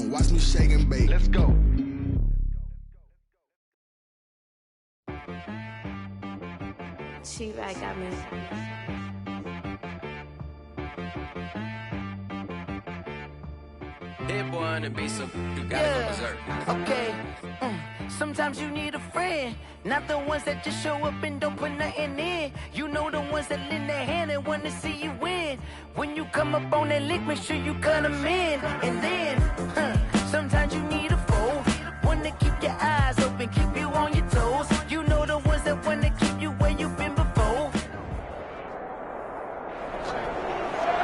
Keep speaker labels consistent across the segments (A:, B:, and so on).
A: on, watch me shake and bake. Let's go.
B: She-Bag got me.
C: Hit boy on the beat, so you gotta go berserk.
D: Okay. Sometimes you need a friend, not the ones that just show up and don't put nothing in. You know the ones that lend a hand and wanna see you win. When you come up on that lick, make sure you cut them in. And then, sometimes you need a foe, one to keep your eyes open, keep you on your toes. You know the ones that wanna keep you where you've been before.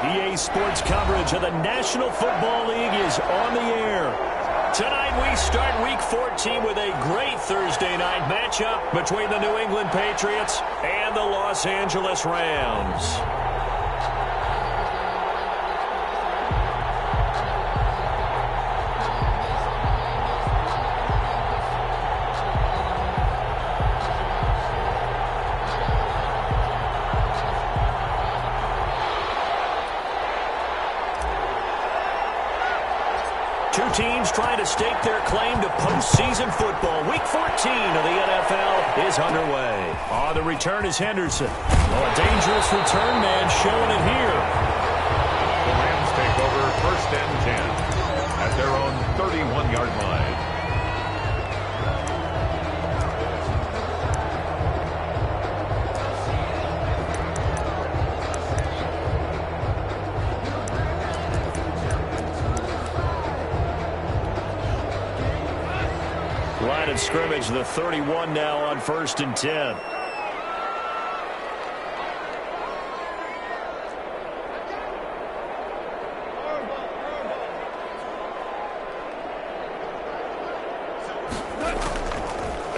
E: EA Sports coverage of the National Football League is on the air. Tonight we start Week 14 with a great Thursday night matchup between the New England Patriots and the Los Angeles Rams. Two teams trying to stake their claim to postseason football. Week 14 of the NFL is underway. On the return is Henderson. Well, a dangerous return man showing it here.
F: The Rams take over 1st and 10 at their own 31-yard line.
E: Line of scrimmage, the 31 now on 1st and 10.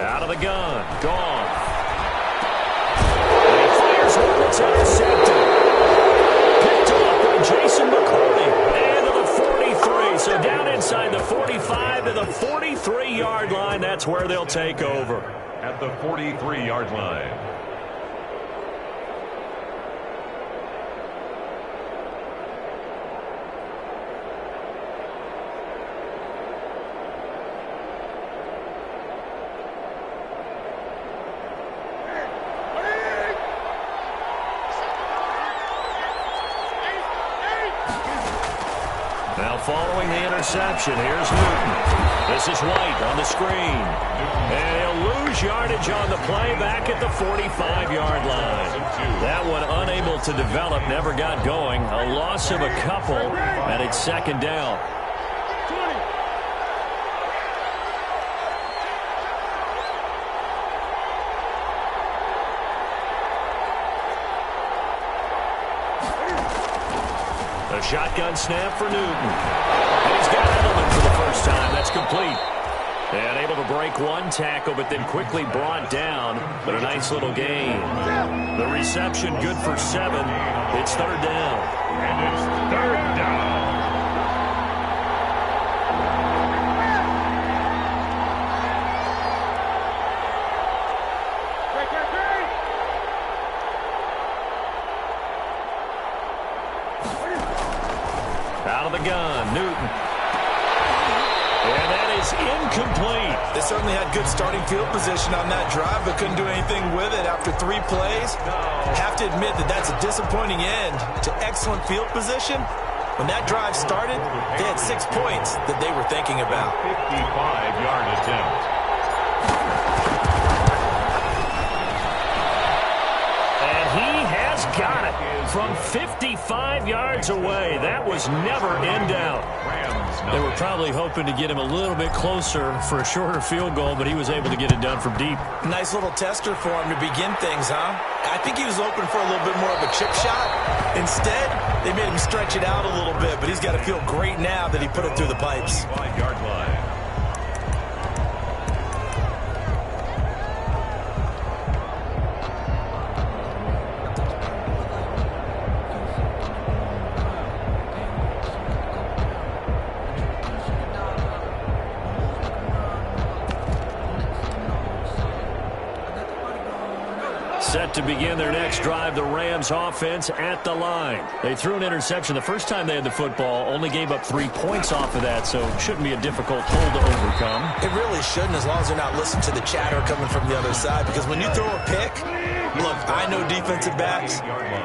E: Out of the gun. Gone. And he fires one that's intercepted. Picked off by Jason McCourty. And to the 43. So down inside the 45 to the 43-yard line. That's where they'll take over.
F: At the 43-yard line.
E: Now following the interception, here's Newton. This is White on the screen. And he'll lose yardage on the play back at the 45-yard line. That one unable to develop, never got going. A loss of a couple, and it's 2nd down. A shotgun snap for Newton. And he's got Edelman for the first time. That's complete. And able to break one tackle, but then quickly brought down. But a nice little gain. The reception good for 7. It's 3rd down.
F: And it's 3rd down.
E: Out of the gun, Newton. And that is incomplete.
G: They certainly had good starting field position on that drive, but couldn't do anything with it after 3 plays. Have to admit that that's a disappointing end to excellent field position. When that drive started, they had 6 points that they were thinking about.
F: 55-yard attempt.
E: And he has got it from 55 yards away. That was never in doubt. They were probably hoping to get him a little bit closer for a shorter field goal, but he was able to get it done from deep.
G: Nice little tester for him to begin things, huh? I think he was open for a little bit more of a chip shot. Instead, they made him stretch it out a little bit, but he's got to feel great now that he put it through the pipes.
F: 5-yard line.
E: set to begin their next drive. The Rams offense at the line. They threw an interception the first time they had the football, only gave up 3 points off of that, so it shouldn't be a difficult hole to overcome.
G: It really shouldn't, as long as they're not listening to the chatter coming from the other side, because when you throw a pick, look, I know defensive backs,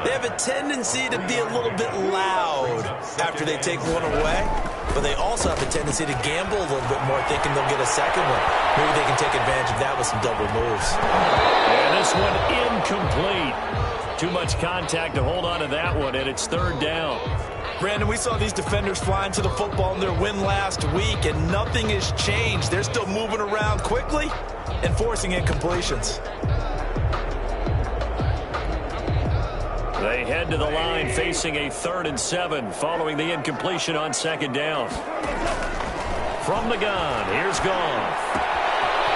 G: they have a tendency to be a little bit loud after they take one away, but they also have a tendency to gamble a little bit more, thinking they'll get a second one. Maybe they can take advantage of that with some double moves.
E: And this one incomplete. Too much contact to hold on to that one, and it's third down.
G: Brandon, we saw these defenders flying to the football in their win last week, and nothing has changed. They're still moving around quickly and forcing incompletions.
E: They head to the line facing a 3rd and 7 following the incompletion on second down. From the gun, here's Goff.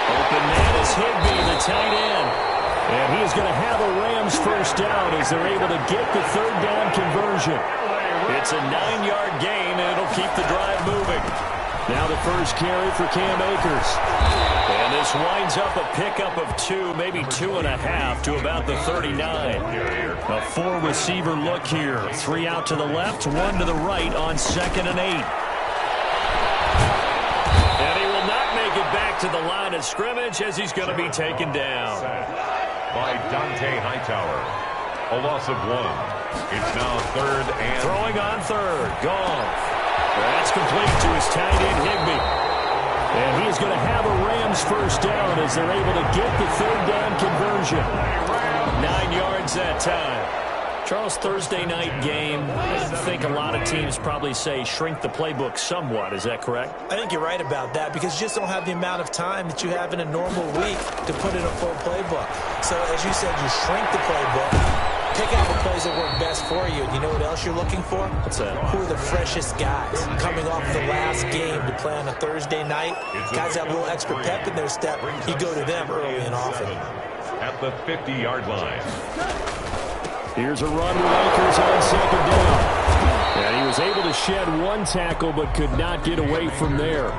E: Open man is Higbee, the tight end. And he is going to have a Rams first down as they're able to get the third down conversion. It's a 9-yard gain, and it'll keep the drive moving. Now the first carry for Cam Akers. And this winds up a pickup of 2, maybe 2.5 to about the 39. A 4-receiver look here. 3 out to the left, 1 to the right on 2nd and 8. And he will not make it back to the line of scrimmage as he's going to be taken down.
F: By Dante Hightower. A loss of 1. It's now 3rd and...
E: Throwing on 3rd. Goff. That's complete to his tight end, Higbee. And he's going to have a Rams first down as they're able to get the third down conversion. 9 yards that time. Charles, Thursday night game, I think a lot of teams probably say shrink the playbook somewhat. Is that correct?
G: I think you're right about that because you just don't have the amount of time that you have in a normal week to put in a full playbook. So, as you said, you shrink the playbook, pick out the plays that work best for you. You know what else you're looking for?
E: What's that?
G: Who are the freshest guys coming off the last game to play on a Thursday night? Guys have a little extra pep in their step. You go to them early and often.
F: At the 50-yard line.
E: Here's a run with Akers on second down. And he was able to shed 1 tackle but could not get away from there.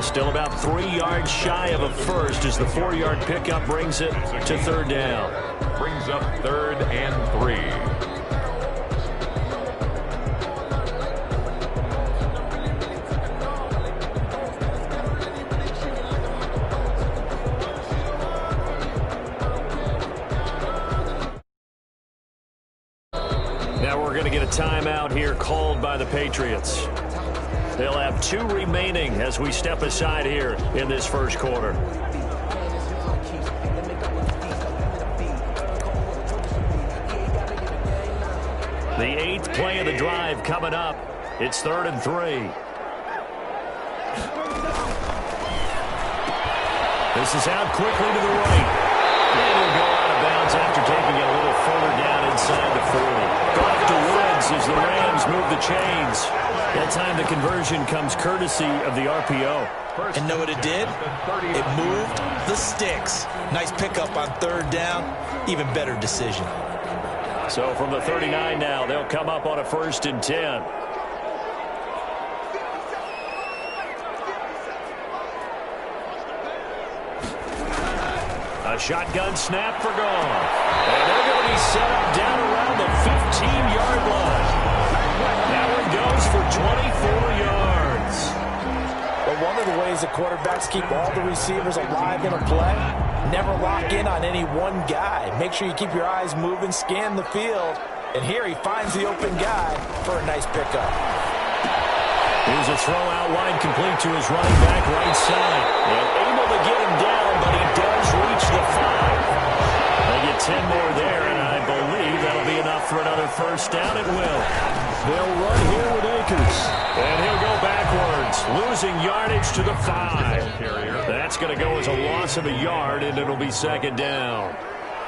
E: Still about 3 yards shy of a first as the 4-yard pickup brings it to third down.
F: Brings up 3rd and 3.
E: We're going to get a timeout here called by the Patriots. They'll have 2 remaining as we step aside here in this first quarter. The 8th play of the drive coming up. It's 3rd and 3. This is out quickly to the right. And he'll go out of bounds after taking it a little further down inside the 40. Off to Woods as the Rams move the chains. That time the conversion comes courtesy of the RPO.
G: And know what it did? It moved the sticks. Nice pickup on 3rd down. Even better decision.
E: So from the 39 now, they'll come up on a 1st and 10. A shotgun snap for Goff. And they're going to be set up down around the 15-yard line. That one goes for 24 yards.
G: Well, one of the ways that quarterbacks keep all the receivers alive in a play, never lock in on any one guy. Make sure you keep your eyes moving, scan the field. And here he finds the open guy for a nice pickup.
E: Here's a throw out wide complete to his running back right side. And able to get him down, but he does reach the 5. They get 10 more there, and I believe that'll be enough for another first down. It will. They'll run here with Akers. And he'll go backwards, losing yardage to the 5. That's going to go as a loss of a yard, and it'll be 2nd down.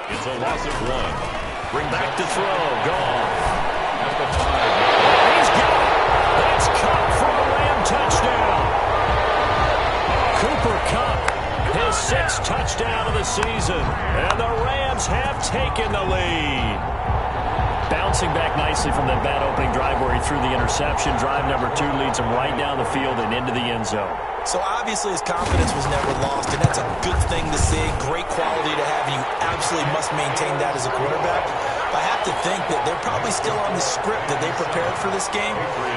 F: It's a loss of 1.
E: Bring back to throw. Goff.
F: At the 5.
E: He's got it. That's Cup for a Ram touchdown. Cooper Kupp, his 6th touchdown of the season. And the Rams have taken the lead. Bouncing back nicely from that bad opening drive where he threw the interception. Drive number 2 leads him right down the field and into the end zone.
G: So obviously his confidence was never lost, and that's a good thing to see. Great quality to have, and you absolutely must maintain that as a quarterback. But I have to think that they're probably still on the script that they prepared for this game.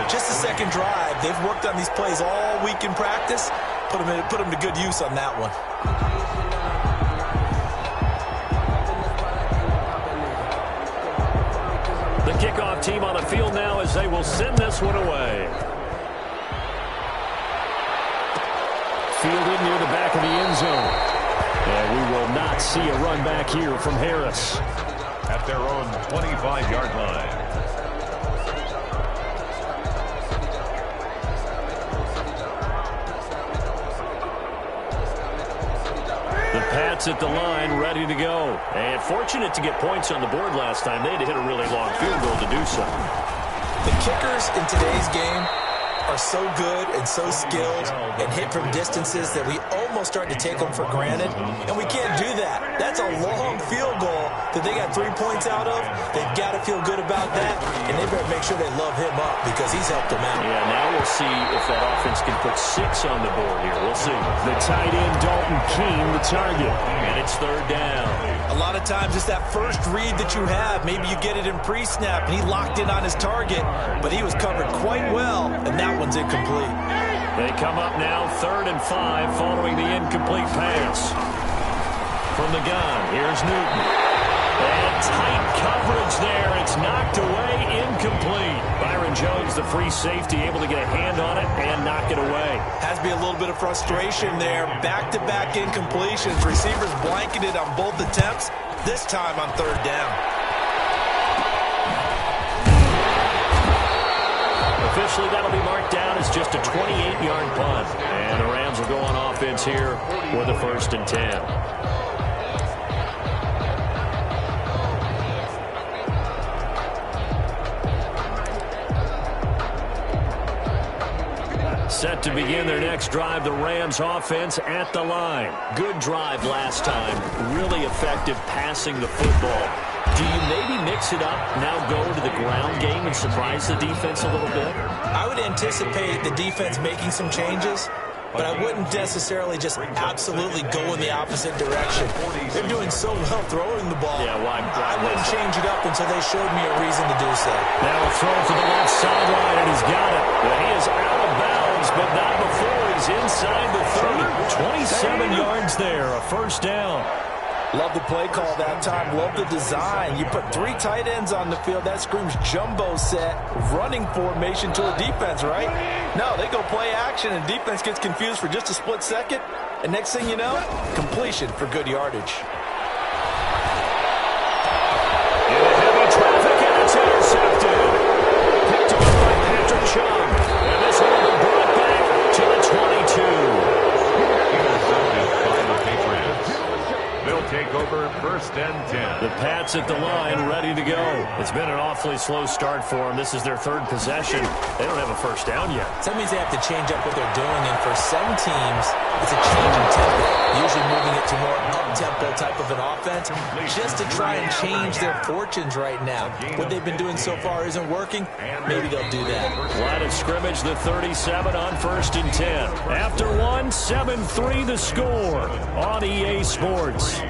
G: Just the second drive, they've worked on these plays all week in practice. Put them to good use on that one.
E: The kickoff team on the field now as they will send this one away. Fielded near the back of the end zone. And we will not see a run back here from Harris.
F: At their own 25-yard line.
E: The Pats at the line, ready to go. And fortunate to get points on the board last time. They had to hit a really long field goal to do so.
G: The kickers in today's game are so good and so skilled and hit from distances that we almost start to take them for granted, and we can't do that. That's a long field goal that they got 3 points out of. They've got to feel good about that, and they better make sure they love him up because he's helped them out.
E: Yeah, now we'll see if that offense can put 6 on the board here. We'll see. The tight end, Dalton Keene, the target, and it's third down.
G: A lot of times it's that first read that you have. Maybe you get it in pre-snap, and he locked in on his target, but he was covered quite well, and that one's incomplete.
E: They come up now, 3rd and 5, following the incomplete pass. From the gun, here's Newton. And tight coverage there. It's knocked away, incomplete. Byron Jones, the free safety, able to get a hand on it and knock it away.
G: Has to be a little bit of frustration there. Back-to-back incompletions. Receivers blanketed on both attempts, this time on 3rd down.
E: Officially, that'll be marked down as just a 28-yard punt. And the Rams will go on offense here with a 1st and 10. Set to begin their next drive, the Rams offense at the line. Good drive last time. Really effective passing the football. Do you maybe mix it up, now go to the ground game and surprise the defense a little bit?
G: I would anticipate the defense making some changes, but I wouldn't necessarily just absolutely go in the opposite direction. They're doing so well throwing the ball.
E: Yeah, why?
G: I wouldn't change it up until they showed me a reason to do so.
E: Now a throw to the left sideline, and he's got it. Well, he is out of bounds, but not before he's inside the 30. 27 yards there, a 1st down.
G: Love the play call that time. Love the design. You put 3 tight ends on the field. That screams jumbo set, running formation to a defense, right? No, they go play action, and defense gets confused for just a split second. And next thing you know, completion for good yardage.
E: Into heavy traffic, and it's intercepted. Picked off by Patrick Chung. And this one will be brought back to the 22.
F: They'll take over 1st and 10.
E: The Pats at the line, ready to go. It's been an awfully slow start for them. This is their 3rd possession. They don't have a 1st down yet.
G: So that means they have to change up what they're doing, and for some teams, it's a change in tempo, usually moving it to more up-tempo type of an offense, just to try and change their fortunes right now. What they've been doing so far isn't working. Maybe they'll do that.
E: Line of scrimmage, the 37 on 1st and 10. After 1, 7-3 the score on EA Sports.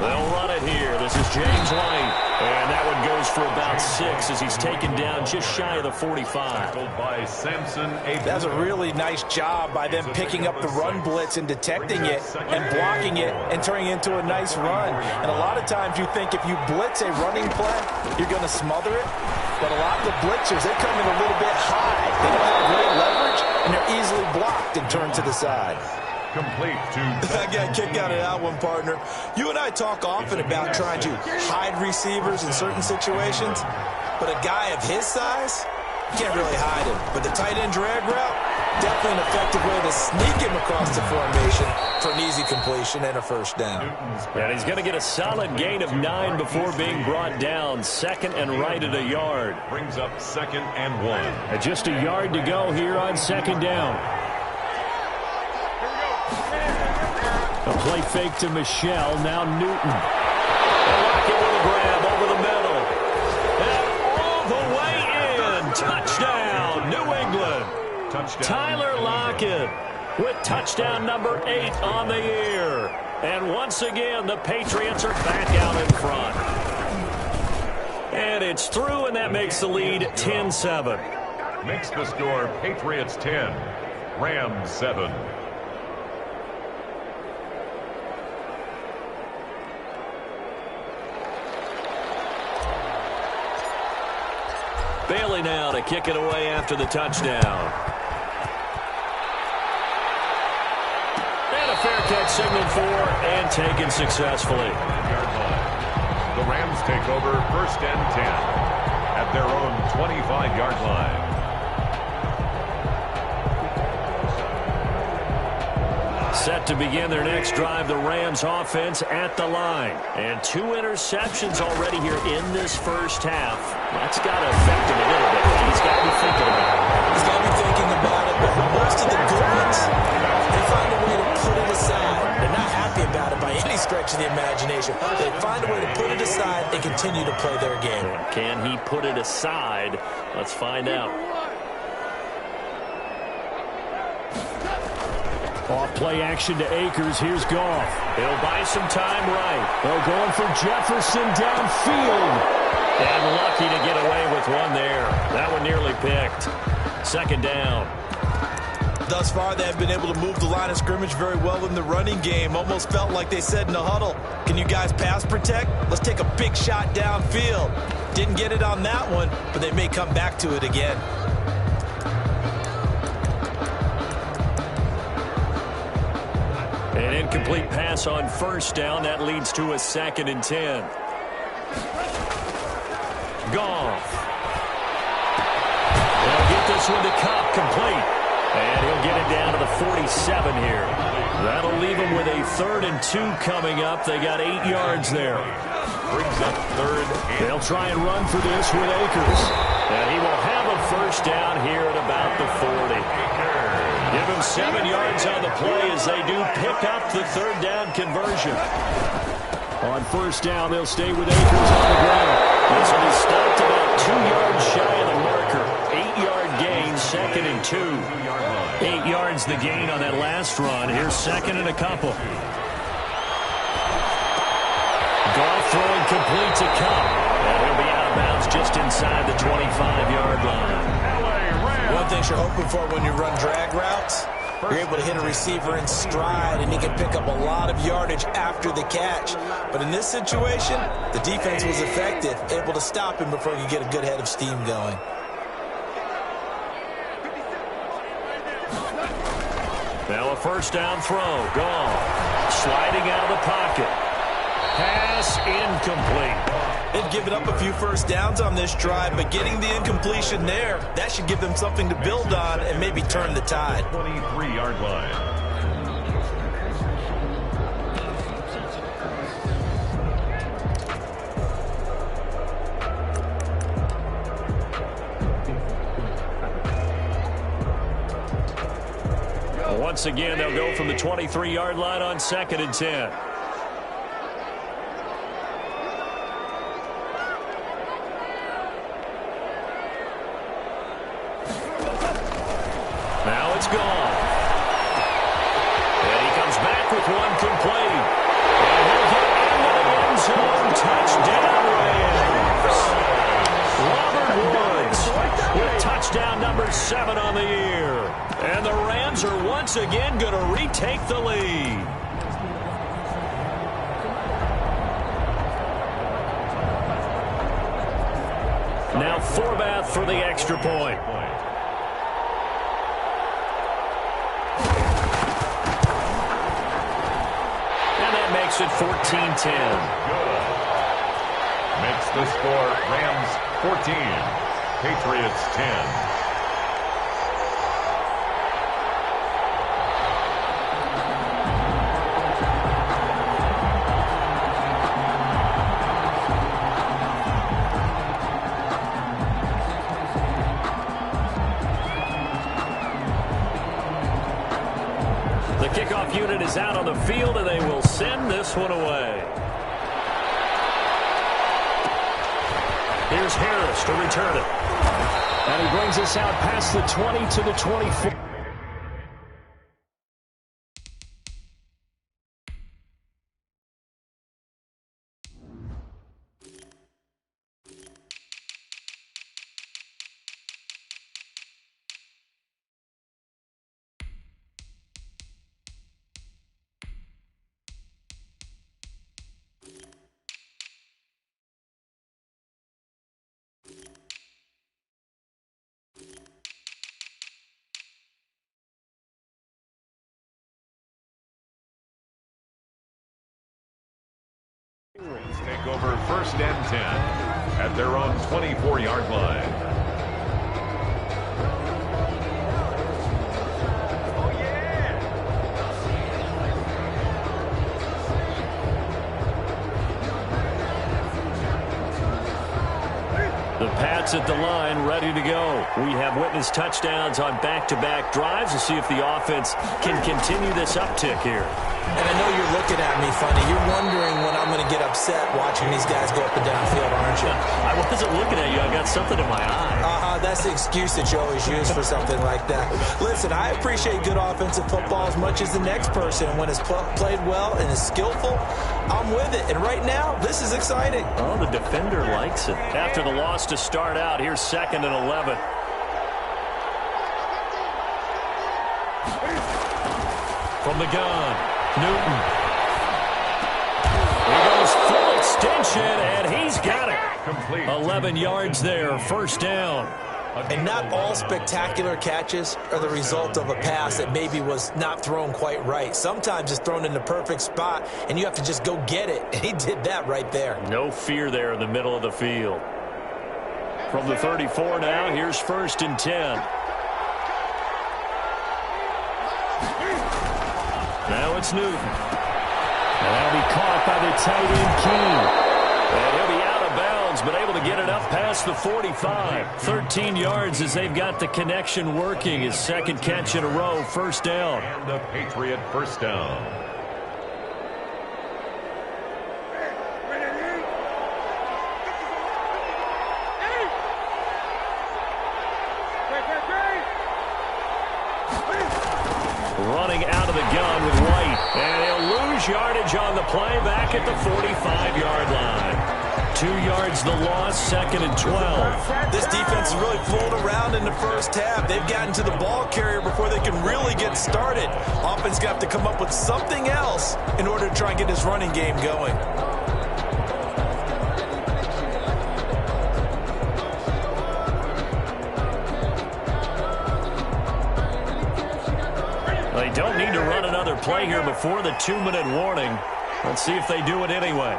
E: They'll run it here. This is James White. And that one goes for about 6 as he's taken down just shy of the 45.
F: By Samson.
G: That's a really nice job by them picking up the run blitz and detecting it and blocking it and turning it into a nice run. And a lot of times you think if you blitz a running play, you're going to smother it. But a lot of the blitzers, they come in a little bit high. They don't have great leverage, and they're easily blocked and turned to the side.
F: Complete to...
G: I got a kick out of that one, partner. You and I talk often about trying to hide receivers in certain situations, but a guy of his size, you can't really hide him. But the tight end drag route, definitely an effective way to sneak him across the formation for an easy completion and a 1st down.
E: And he's going to get a solid gain of 9 before being brought down. 2nd and right at a yard.
F: Brings up 2nd and 1.
E: And just a yard to go here on 2nd down. A play fake to Michelle. Now Newton. They'll lock it with a grab over the middle. And all the way in. Touchdown, New England. Touchdown. Tyler Lockett with touchdown number 8 on the year. And once again, the Patriots are back out in front. And it's through, and that makes the lead 10-7.
F: Makes the score Patriots 10, Rams 7.
E: Bailey now to kick it away after the touchdown. And a fair catch signaled for and taken successfully.
F: The Rams take over 1st and 10 at their own 25-yard line.
E: Set to begin their next drive, the Rams offense at the line. And 2 interceptions already here in this first half. That's got to affect him a little bit. He's got to be thinking about it.
G: He's got to be thinking about it, but most of the good ones, they find a way to put it aside. They're not happy about it by any stretch of the imagination. They find a way to put it aside and continue to play their game.
E: Can he put it aside? Let's find out. Off play action to Akers. Here's Goff. He'll buy some time right. They're going for Jefferson downfield. And lucky to get away with one there. That one nearly picked. 2nd down.
G: Thus far, they've been able to move the line of scrimmage very well in the running game. Almost felt like they said in the huddle, can you guys pass protect? Let's take a big shot downfield. Didn't get it on that one, but they may come back to it again.
E: An incomplete pass on 1st down. That leads to a 2nd and 10. Goff. They'll get this one to Cup, complete. And he'll get it down to the 47 here. That'll leave him with a 3rd and 2 coming up. They got 8 yards there.
F: Brings up 3rd.
E: They'll try and run for this with Akers. And he will have a 1st down here at about the 40. Give him 7 yards on the play as they do pick up the 3rd down conversion. On 1st down, they'll stay with Akers on the ground. This one is stopped about 2 yards shy of the marker. 8-yard gain, 2nd and 2. 8 yards the gain on that last run. Here's 2nd and a couple. Goff throwing complete to Cup. And he'll be out of bounds just inside the 25-yard line.
G: One thing you're hoping for when you run drag routes, you're able to hit a receiver in stride, and he can pick up a lot of yardage after the catch. But in this situation, the defense was effective, able to stop him before he could get a good head of steam going.
E: Now a 1st down throw. Goff sliding out of the pocket. Pass incomplete.
G: They've given up a few 1st downs on this drive, but getting the incompletion there, that should give them something to build on and maybe turn the tide.
F: 23-yard line.
E: Once again, they'll go from the 23-yard line on 2nd and 10. Now it's gone. And he comes back with one complete. And he'll get into the end zone. Touchdown, Rams. Robert Woods with touchdown number 7 on the year. And the Rams are once again going to retake the lead. Now Forbath for the extra point. And that makes it 14-10.
F: Good. Makes the score Rams 14, Patriots 10.
E: is out on the field, and they will send this one away. Here's Harris to return it. And he brings us out past the 20 to the 24.
F: Take over 1st and 10 at their own 24-yard line.
E: The Pats at the line, ready to go. We have witnessed touchdowns on back-to-back drives to see if the offense can continue this uptick here.
G: And I know you're looking at me funny. You're wondering when I'm going to get upset watching these guys go up and down the field, aren't you?
E: I wasn't looking at you. I got something in my eye.
G: That's the excuse that you always use for something like that. Listen, I appreciate good offensive football as much as the next person. And when it's played well and is skillful, I'm with it. And right now, this is exciting.
E: Oh, the defender likes it. After the loss to start out, here's 2nd and 11. From the gun, Newton. He goes full extension, and he's got it.
F: Complete.
E: 11 yards there, 1st down.
G: And not all spectacular catches are the result of a pass that maybe was not thrown quite right. Sometimes it's thrown in the perfect spot, and you have to just go get it. And he did that right there.
E: No fear there in the middle of the field. From the 34 now, here's 1st and 10. Now it's Newton. And that'll be caught by the tight end King. And he'll be out of bounds, but able to get it up past the 45. 13 yards as they've got the connection working. His 2nd catch in a row, 1st down.
F: And the Patriot 1st down.
E: Running out of the gun with White. And he'll lose yardage on the play back at the 45-yard line. 2 yards the loss, 2nd and 12.
G: This defense is really flown around in the first half. They've gotten to the ball carrier before they can really get started. Offense going to have to come up with something else in order to try and get this running game going.
E: They don't need to run another play here before the 2-minute warning. Let's see if they do it anyway.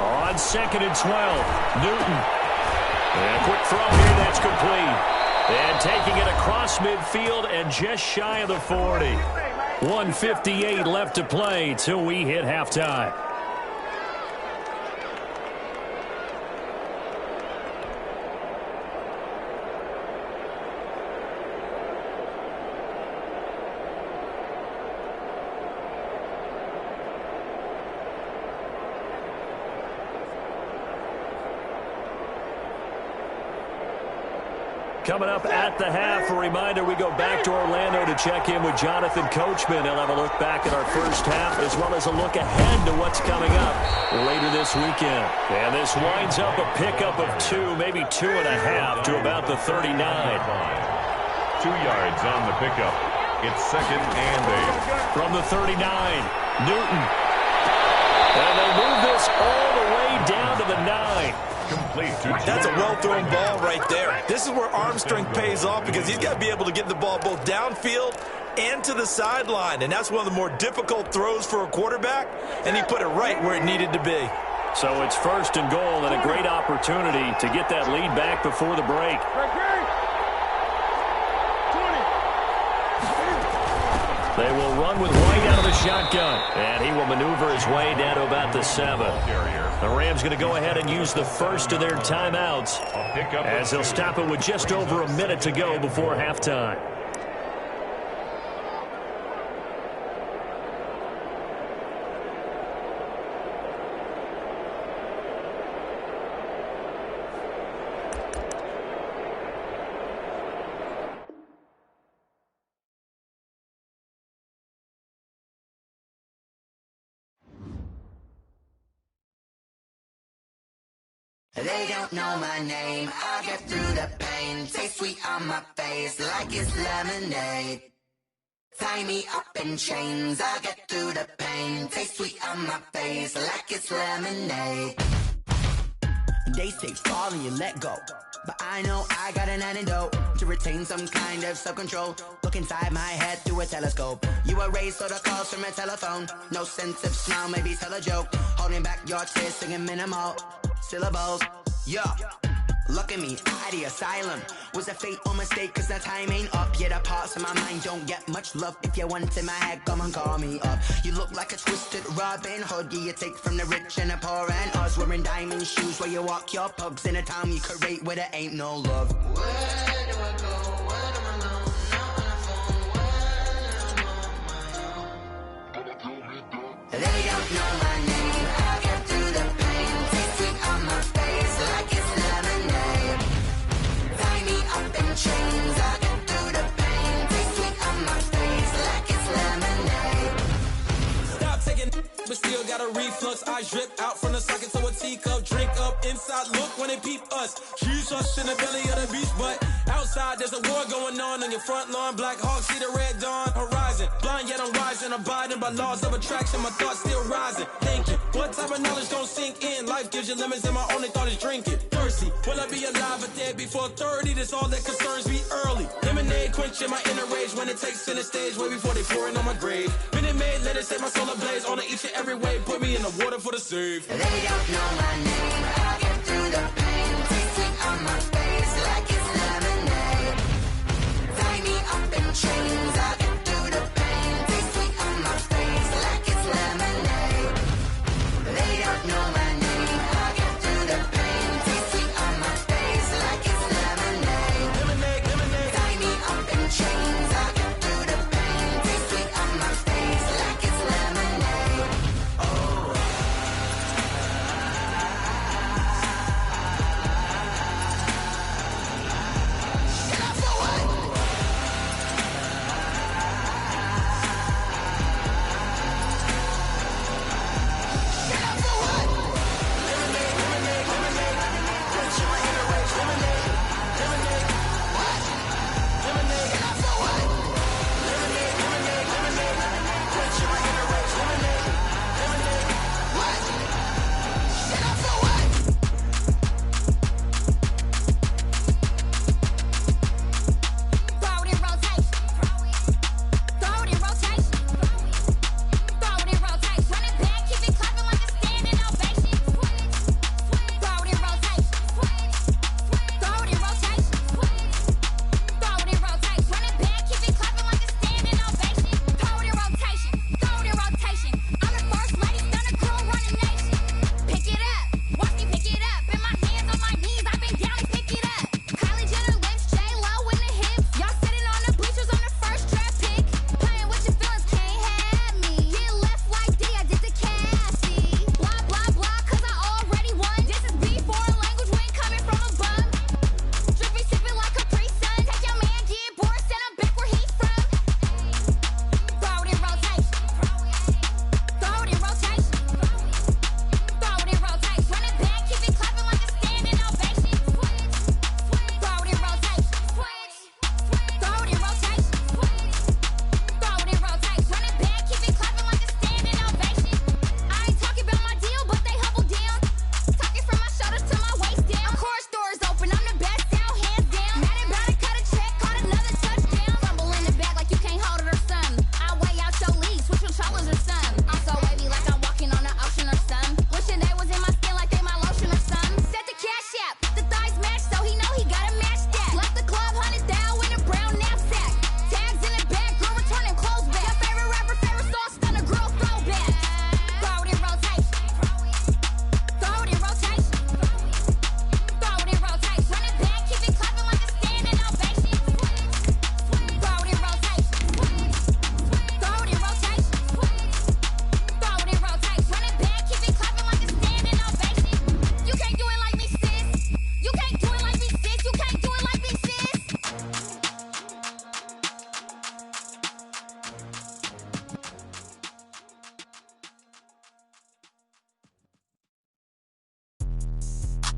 E: On 2nd and 12, Newton. And a quick throw here, that's complete. And taking it across midfield and just shy of the 40. 1:58 left to play till we hit halftime. Coming up at the half, a reminder, we go back to Orlando to check in with Jonathan Coachman. He'll have a look back at our first half as well as a look ahead to what's coming up later this weekend. And this winds up a pickup of 2, maybe 2.5 to about the 39. 2
F: yards on the pickup. It's 2nd and 8.
E: From the 39, Newton. And they move this all the way down to the 9.
F: Complete.
G: That's a well-thrown ball right there. This is where arm strength pays off because he's got to be able to get the ball both downfield and to the sideline. And that's one of the more difficult throws for a quarterback, and he put it right where it needed to be.
E: So it's 1st and goal and a great opportunity to get that lead back before the break. They will run with White out of the shotgun, and he will maneuver his way down to about the 7. The Rams going to go ahead and use the first of their timeouts as they'll stop it with just over a minute to go before halftime.
D: They don't know my name, I get through the pain. Taste sweet on my face like it's lemonade. Tie me up in chains, I get through the pain. Taste sweet on my face like it's lemonade. They say fall and you let go, but I know I got an antidote to retain some kind of self-control. Look inside my head through a telescope. You erase all the calls from a telephone. No sense of smile, maybe tell a joke. Holding back your tears, singing minimal syllables. Yeah, look at me, out of the asylum. Was a fate or mistake, cause the time ain't up. Yet the parts of my mind don't get much love. If you want in my head, come and call me up. You look like a twisted Robin Hood. Yeah, you take from the rich and the poor and us. Wearing diamond shoes where you walk your pugs. In a town you create where there ain't no love. Where do I go? Where am I alone? Not on the phone. Where am I on my own? They don't know my name. I get through the pain. Taste sweet on my face like it's lemonade. Tie me up in chains. I get through the pain. Taste sweet on my face like it's lemonade.
B: Stop taking, but still got a reflux. I drip out from the socket to a teacup. Drink up inside, look when they peep us. Huge us in the belly of the beach, but outside there's a war going on your front lawn. Black Hawk, see the red dawn horizon. Blind yet I'm rising, abiding by laws of attraction. My thoughts still rising. Thinking, what type of knowledge gon' sink in? Life gives you lemons and my only thought is drinking. Thirsty, will I be alive or dead before 30? That's all that concerns me early. Lemonade quenching my inner rage when it takes center stage way before they pour it on my grave. Minute Maid, let it set my soul ablaze on each and every way. Put me in the water for the save.
D: They don't know my name. I get through the pain. Taste sweet on my face like it's lemonade. Tie me up in chains. I get through the pain. Taste sweet on my face like it's lemonade. They don't know my name. I get through the pain. Taste sweet on my face like it's lemonade.
B: Lemonade, lemonade.
D: Tie me up in chains. I get through the pain. Taste sweet on my face like it's lemonade.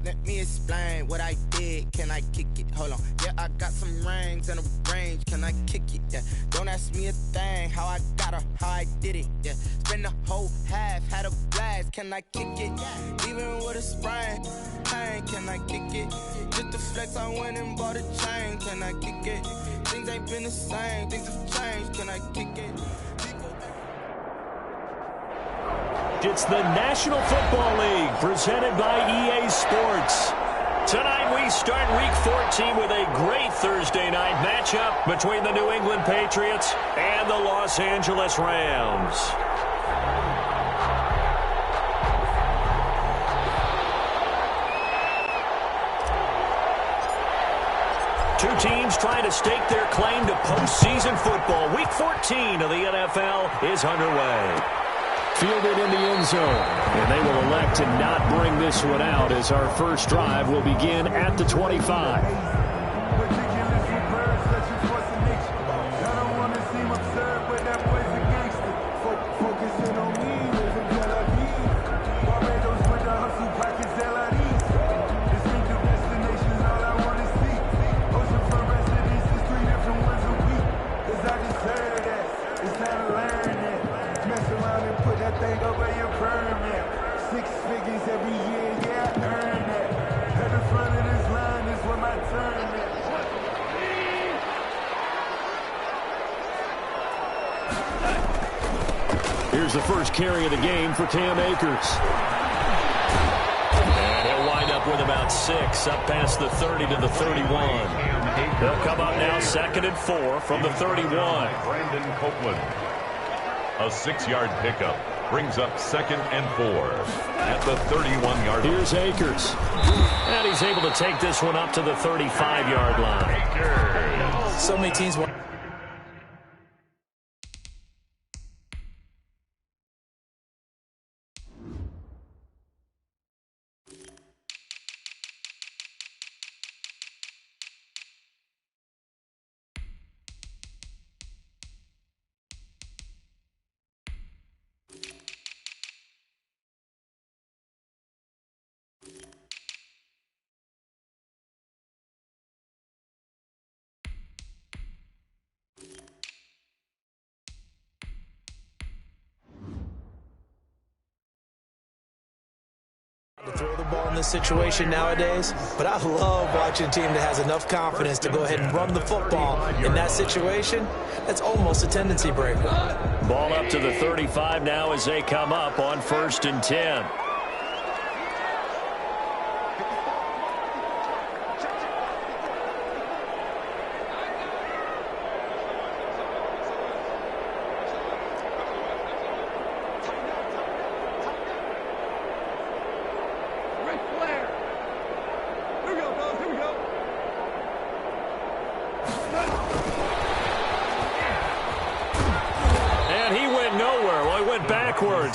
A: Let me explain what I did. Can I kick it? Hold on. Yeah, I got some rings and a range. Can I kick it? Yeah. Don't ask me a thing. How I got her, how I did it. Yeah. Spend the whole half, had a blast. Can I kick it? Even with a sprain. Pain, can I kick it? Just the flex, I went and bought a chain. Can I kick it? Things ain't been the same. Things have changed. Can I kick it?
E: It's the National Football League presented by EA Sports. Tonight we start Week 14 with a great Thursday night matchup between the New England Patriots and the Los Angeles Rams. Two teams trying to stake their claim to postseason football. Week 14 of the NFL is underway. Fielded in the end zone, and they will elect to not bring this one out as our first drive will begin at the 25. Here's the first carry of the game for Cam Akers. And he'll wind up with about 6 up past the 30 to the 31. They'll come up now 2nd and 4 from the 31.
F: Brandon Copeland. A 6-yard pickup brings up 2nd and 4 at the 31-yard line.
E: Here's Akers. And he's able to take this one up to the 35-yard line.
F: Akers.
G: So many teams want... to throw the ball in this situation nowadays, but I love watching a team that has enough confidence to go ahead and run the football in that situation. That's almost a tendency breaker.
E: Ball up to the 35 now as they come up on 1st and 10.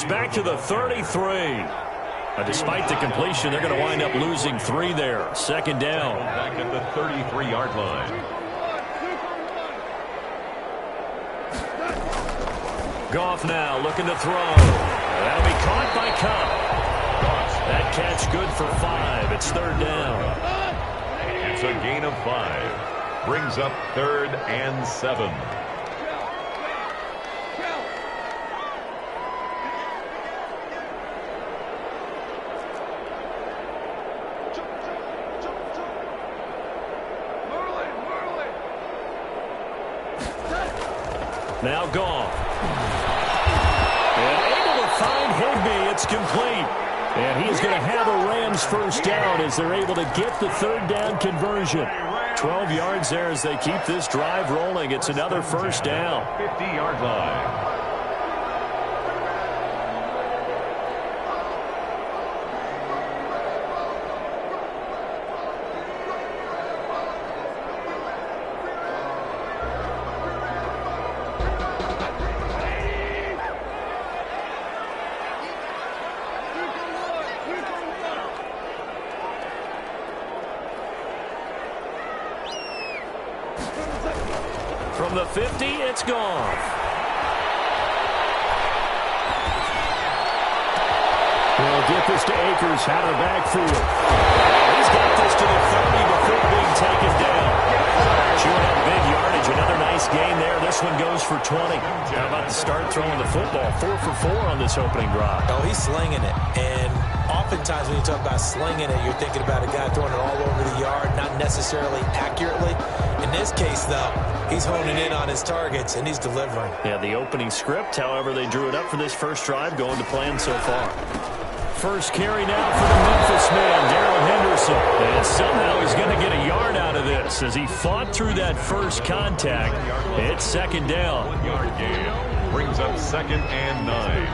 E: Back to the 33. Despite the completion, they're going to wind up losing 3 there. 2nd down.
F: Back at the 33-yard line.
E: Goff now looking to throw. That'll be caught by Cup. That catch good for 5. It's 3rd down.
F: It's a gain of 5. Brings up 3rd and 7.
E: Now Goff. And able to find Higbee. It's complete. And he is going to have a Rams first down as they're able to get the 3rd down conversion. 12 yards there as they keep this drive rolling. It's another first down.
F: 50-yard line.
E: From the 50, it's Goff. They'll give get this to Akers out of the backfield. He's got this to the 30 before being taken down. Chewing up big yardage. Another nice gain there. This one goes for 20. How about the start throwing the football? 4 for 4 on this opening drive.
G: Oh, he's slinging it. And oftentimes when you talk about slinging it, you're thinking about a guy throwing it all over the yard, not necessarily accurately. In this case, though, he's honing in on his targets, and he's delivering.
E: Yeah, the opening script, however, they drew it up for this first drive, going to plan so far. First carry now for the Memphis man, Darrell Henderson. And somehow he's going to get a yard out of this as he fought through that first contact. It's second down.
F: Yard gain brings up 2nd and 9.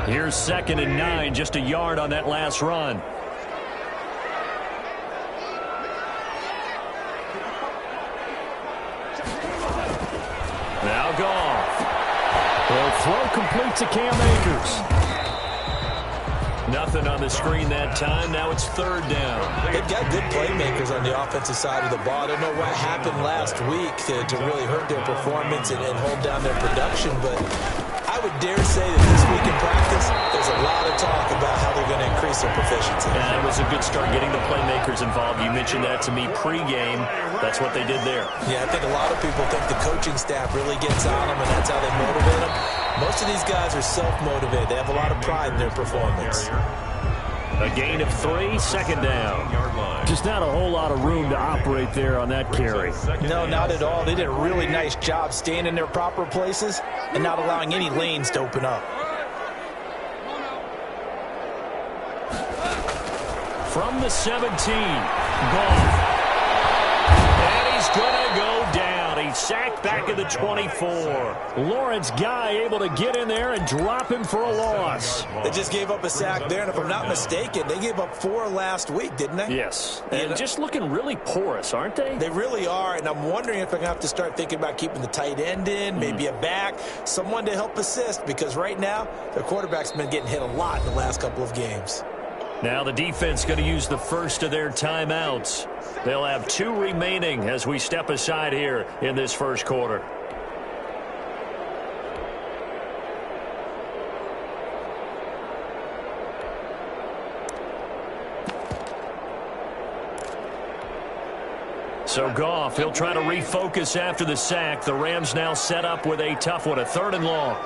E: Here's 2nd and 9, just a yard on that last run. Now Goff. He'll throw complete to Cam Akers. Nothing on the screen that time. Now it's 3rd down.
G: They've got good playmakers on the offensive side of the ball. I don't know what happened last week to really hurt their performance and hold down their production, but I would dare say that this week in practice, there's a lot of talk about how they're going to increase their proficiency.
E: And it was a good start getting the playmakers involved. You mentioned that to me pregame. That's what they did there.
G: Yeah, I think a lot of people think the coaching staff really gets on them, and that's how they motivate them. Most of these guys are self-motivated. They have a lot of pride in their performance.
E: A gain of 3, 2nd down. Just not a whole lot of room to operate there on that carry.
G: No, not at all. They did a really nice job staying in their proper places and not allowing any lanes to open up.
E: From the 17, Goff. And he's going to go down. He's sacked back at the 24. Lawrence Guy able to get in there and drop him for a loss.
G: They just gave up a sack there, and if I'm not mistaken, they gave up 4 last week, didn't they?
E: Yes, and just looking really porous, aren't they?
G: They really are, and I'm wondering if they're going to have to start thinking about keeping the tight end in, maybe a back, someone to help assist, because right now, their quarterback's been getting hit a lot in the last couple of games.
E: Now the defense going to use the first of their timeouts. They'll have 2 remaining as we step aside here in this first quarter. So Goff, he'll try to refocus after the sack. The Rams now set up with a tough one, a 3rd and long.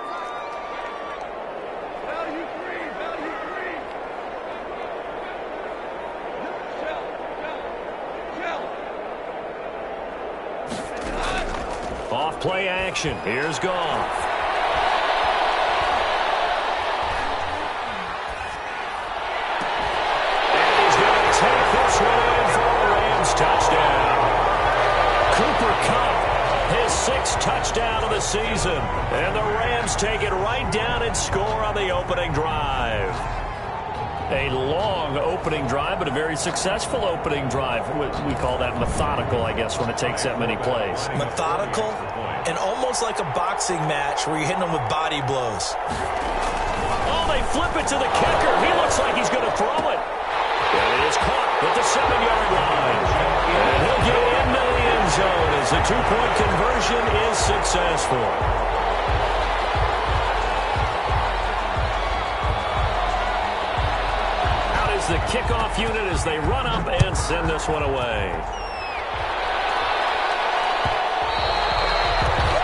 E: Off play action. Here's Goff. And he's going to take this one in for a Rams touchdown. Cooper Kupp, his 6th touchdown of the season. And the Rams take it right down and score on the opening drive. A long opening drive, but a very successful opening drive. We call that methodical, I guess, when it takes that many plays.
G: Methodical and almost like a boxing match where you're hitting them with body blows.
E: Oh, they flip it to the kicker. He looks like he's going to throw it. And it is caught at the 7-yard line. And he'll get into the end zone as the 2-point conversion is successful. The kickoff unit as they run up and send this one away.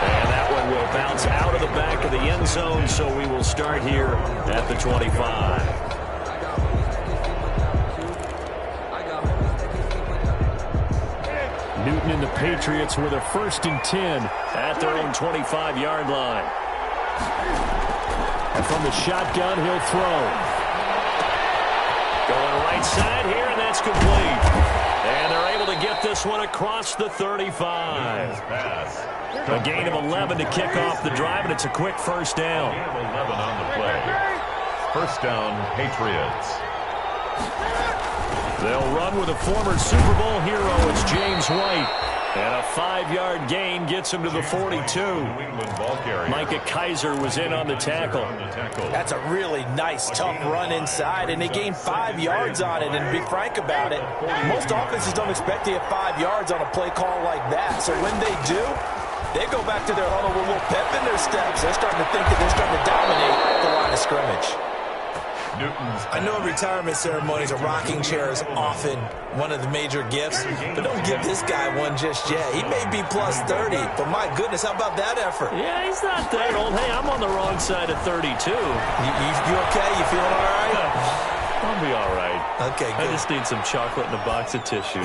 E: And that one will bounce out of the back of the end zone, so we will start here at the 25. Newton and the Patriots with a 1st and 10 at their own 25-yard line. And from the shotgun, he'll throw. Going right side here, and that's complete. And they're able to get this one across the 35. A gain of 11 to kick off the drive, and it's a quick first down.
F: 11 on the play. First down, Patriots.
E: They'll run with a former Super Bowl hero. It's James White. And a 5-yard gain gets him to the 42. Micah Kaiser was in on the tackle.
G: That's a really nice, tough run inside, and they gained 5 yards on it. And to be frank about it, most offenses don't expect to get 5 yards on a play call like that. So when they do, they go back to their huddle with a little pep in their steps. They're starting to think that they're starting to dominate the line of scrimmage. I know retirement ceremonies, a rocking chair is often one of the major gifts, but don't give this guy one just yet. He may be plus 30, but my goodness, how about that effort?
E: Yeah, he's not that old. Hey, I'm on the wrong side of 32.
G: You okay? You feeling all right?
E: I'll be all right.
G: Okay, good.
E: I just need some chocolate and a box of tissues.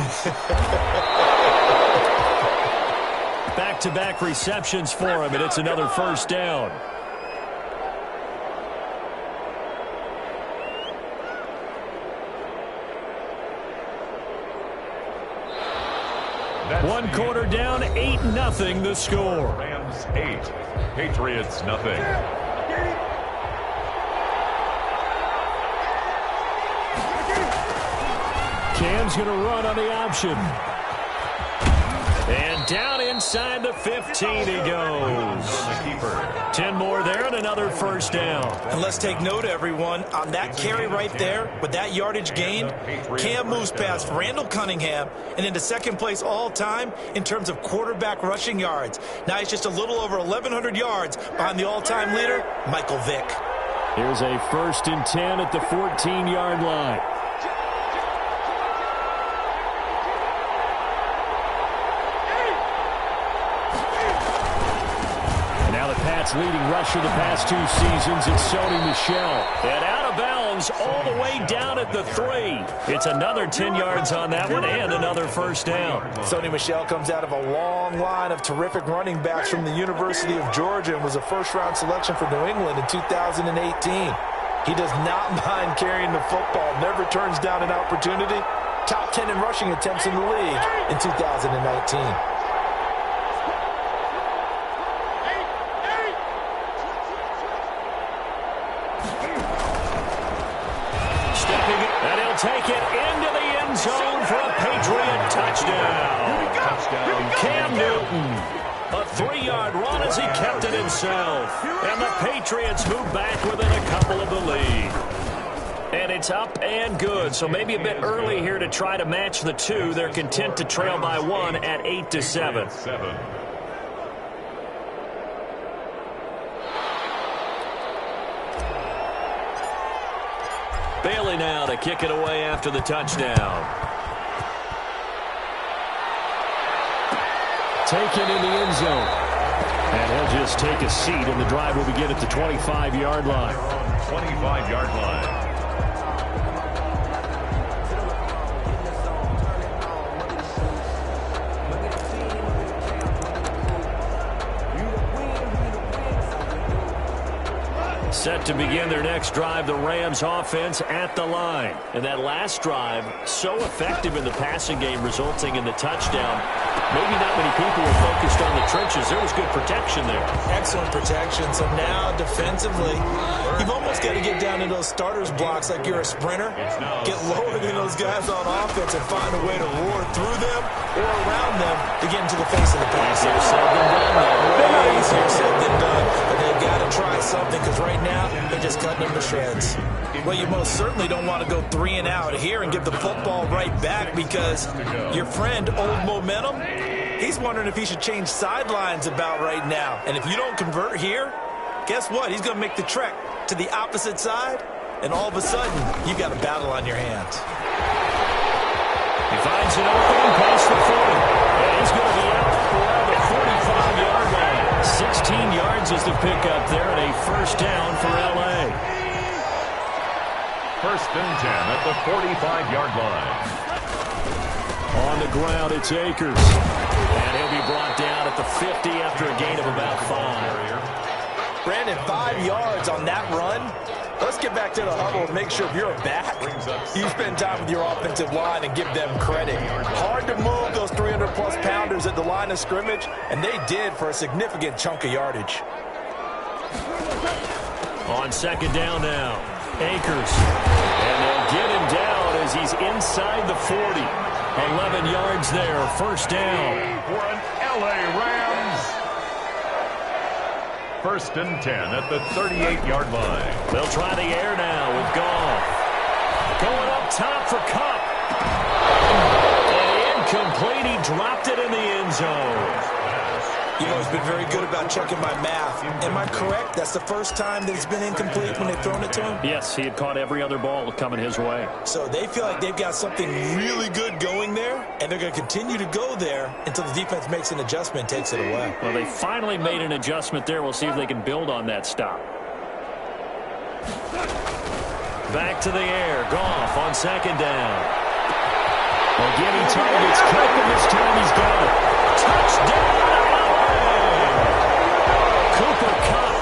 E: Back-to-back receptions for him, and it's another first down. One quarter down, 8-0 the score.
F: Rams 8, Patriots nothing.
E: Cam's going to run on the option. And down inside the 15 he goes. 10 more there and another first down.
G: And let's take note, everyone, on that carry right there, with that yardage gain, Cam moves past Randall Cunningham and into second place all time in terms of quarterback rushing yards. Now he's just a little over 1,100 yards behind the all-time leader, Michael Vick.
E: Here's a 1st and 10 at the 14-yard line. Leading rusher the past 2 seasons, it's Sony Michel. And out of bounds all the way down at the 3. It's another 10 yards on that one and another first down.
G: Sony Michel comes out of a long line of terrific running backs from the University of Georgia and was a first-round selection for New England in 2018. He does not mind carrying the football, never turns down an opportunity. Top 10 in rushing attempts in the league in 2019.
E: Take it into the end zone for a Patriot touchdown. Cam Newton, a 3-yard run as he kept it himself. And the Patriots move back within a couple of the lead. And it's up and good. So maybe a bit early here to try to match the 2. They're content to trail by 1 at 8-7. Bailey now to kick it away after the touchdown. Taken in the end zone. And he'll just take a seat, and the drive will begin at the 25-yard line.
F: 25-yard line.
E: Set to begin their next drive, the Rams offense at the line. And that last drive, so effective in the passing game, resulting in the touchdown. Maybe not many people were focused on the trenches. There was good protection there.
G: Excellent protection. So now, defensively, you've almost got to get down in those starters blocks like you're a sprinter. Get lower than those guys on offense and find a way to roar through them or around them to get into the face of the pass.
E: Easier said than done, though.
G: Way easier said than done. But they've got to try something because right now, they're just cutting them to shreds. Well, you most certainly don't want to go 3 and out here and give the football right back because your friend, Old Momentum, he's wondering if he should change sidelines about right now. And if you don't convert here, guess what? He's going to make the trek to the opposite side, and all of a sudden, you've got a battle on your hands.
E: He finds an opening past the 40. And he's going to be out around the 45-yard line. 16 yards is the pickup there, and a first down for L.A.
F: 1st and 10 at the 45-yard line.
E: On the ground, it's Akers. And he'll be brought down at the 50 after a gain of about 5.
G: Brandon, 5 yards on that run. Let's get back to the huddle and make sure if you're back, you spend time with your offensive line and give them credit. Hard to move those 300-plus pounders at the line of scrimmage, and they did for a significant chunk of yardage.
E: On 2nd down now, Akers. And they'll get him down as he's inside the 40. 11 yards there, first down.
F: For an LA Rams. First and 10 at the 38-yard line.
E: They'll try the air now with Goff. Going up top for Cup. And incomplete. He dropped it in the end zone.
G: You've always been very good about checking my math. Am I correct? That's the first time that it's been incomplete when they've thrown it to him?
E: Yes, he had caught every other ball coming his way.
G: So they feel like they've got something really good going there, and they're going to continue to go there until the defense makes an adjustment and takes it away.
E: Well, they finally made an adjustment there. We'll see if they can build on that stop. Back to the air. Goff on second down. Again, he targets Cup, and this time he's got it. Touchdown! Cooper Kupp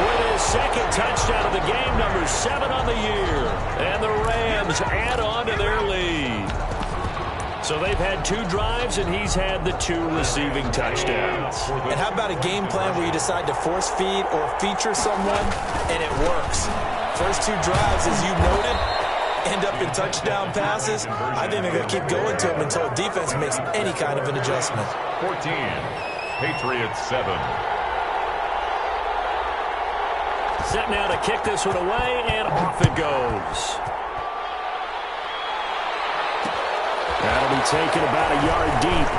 E: with his second touchdown of the game, number 7 on the year. And the Rams add on to their lead. So they've had 2 drives, and he's had the 2 receiving touchdowns.
G: And how about a game plan where you decide to force feed or feature someone, and it works? First 2 drives, as you noted, end up in touchdown passes. I think they're going to keep going to them until defense makes any kind of an adjustment.
F: 14, Patriots 7.
E: Set now to kick this one away, and off it goes. That'll be taken about a yard deep.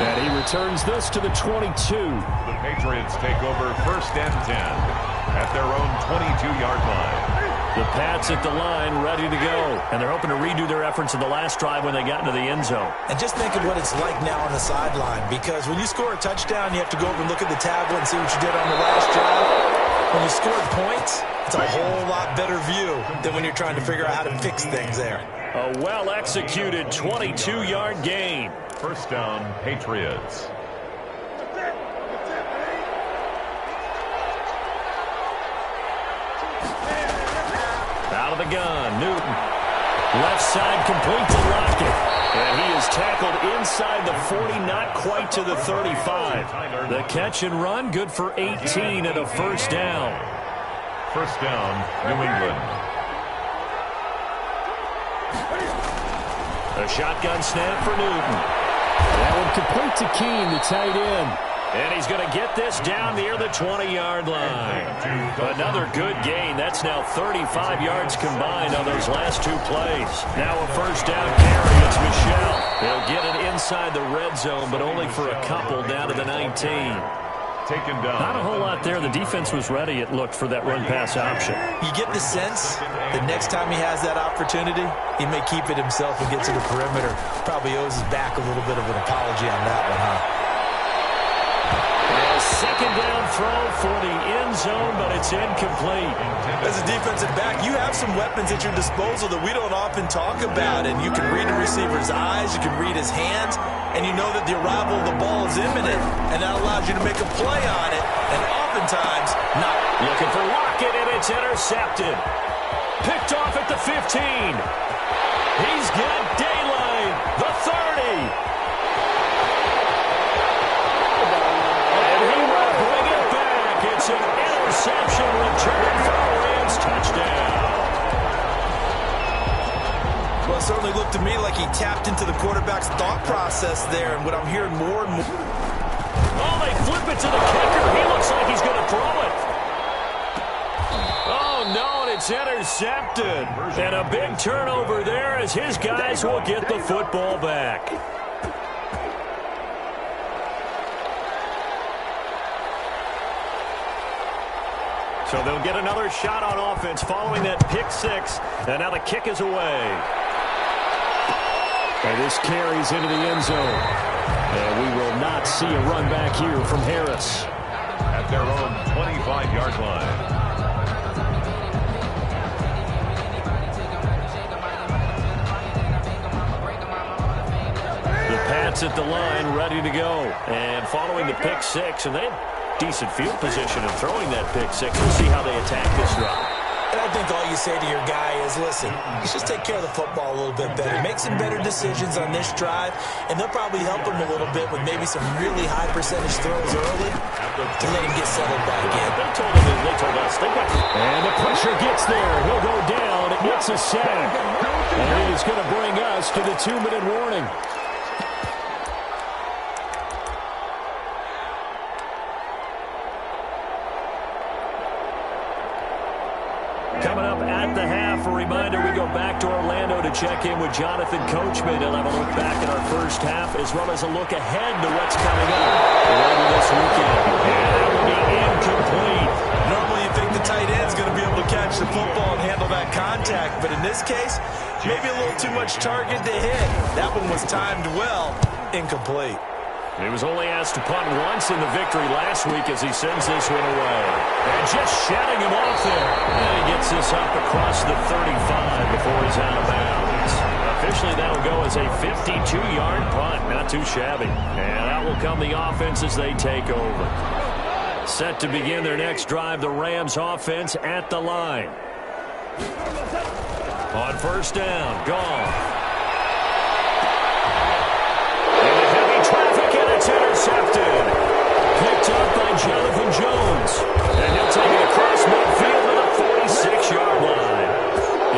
E: And he returns this to the 22.
F: The Patriots take over first and 10 at their own 22-yard line.
E: The Pats at the line, ready to go. And they're hoping to redo their efforts in the last drive when they got into the end zone.
G: And just think of what it's like now on the sideline, because when you score a touchdown, you have to go over and look at the tablet and see what you did on the last drive. When you scored points, it's a whole lot better view than when you're trying to figure out how to fix things there.
E: A well-executed 22-yard gain.
F: First down, Patriots.
E: Out of the gun, Newton. Left side complete to Lockett. And he is tackled inside the 40, not quite to the 35. The catch and run, good for 18 and a first down.
F: First down, New England.
E: A shotgun snap for Newton. That one complete to Keene, the tight end. And he's going to get this down near the 20-yard line. Another good gain. That's now 35 yards combined on those last 2 plays. Now a first down carry. It's Michel. He'll get it inside the red zone, but only for a couple down to the 19.
F: Taken down.
E: Not a whole lot there. The defense was ready, it looked, for that run-pass option.
G: You get the sense that next time he has that opportunity, he may keep it himself and get to the perimeter. Probably owes his back a little bit of an apology on that one, huh?
E: Second down throw for the end zone, but it's incomplete.
G: As a defensive back, you have some weapons at your disposal that we don't often talk about, and you can read a receiver's eyes, you can read his hands, and you know that the arrival of the ball is imminent, and that allows you to make a play on it, and oftentimes not.
E: Looking for Lockett, and it's intercepted. Picked off at the 15. He's got daylight, the 30. It's an interception return for a Rams touchdown.
G: Well, it certainly looked to me like he tapped into the quarterback's thought process there, and what I'm hearing more and more.
E: Oh, they flip it to the kicker. He looks like he's going to throw it. Oh, no, and it's intercepted. And a big turnover there as his guys will get the football back. So they'll get another shot on offense following that pick 6. And now the kick is away. And this carries into the end zone. And we will not see a run back here from Harris.
F: At their own 25-yard line.
E: The Pats at the line ready to go. And following the pick 6, and they have decent field position and throwing that pick 6. We'll see how they attack this drive.
G: And I think all you say to your guy is, listen, let's just take care of the football a little bit better. Make some better decisions on this drive, and they'll probably help him a little bit with maybe some really high percentage throws early to let him get settled back in.
E: They told us. And the pressure gets there. He'll go down. It's a sack. And he's going to bring us to the 2-minute warning. Coming up at the half, a reminder, we go back to Orlando to check in with Jonathan Coachman. He'll have a look back at our first half as well as a look ahead to what's coming up later this weekend. And that will be incomplete.
G: Normally you think the tight end's going to be able to catch the football and handle that contact, but in this case, maybe a little too much target to hit. That one was timed well. Incomplete.
E: He was only asked to punt once in the victory last week as he sends this one away. And just shutting him off there. And he gets this up across the 35 before he's out of bounds. Officially, that will go as a 52-yard punt. Not too shabby. And out will come the offense as they take over. Set to begin their next drive, the Rams offense at the line. On first down, Goff. It's intercepted. Picked up by Jonathan Jones. And he'll take it across midfield to the 46-yard line.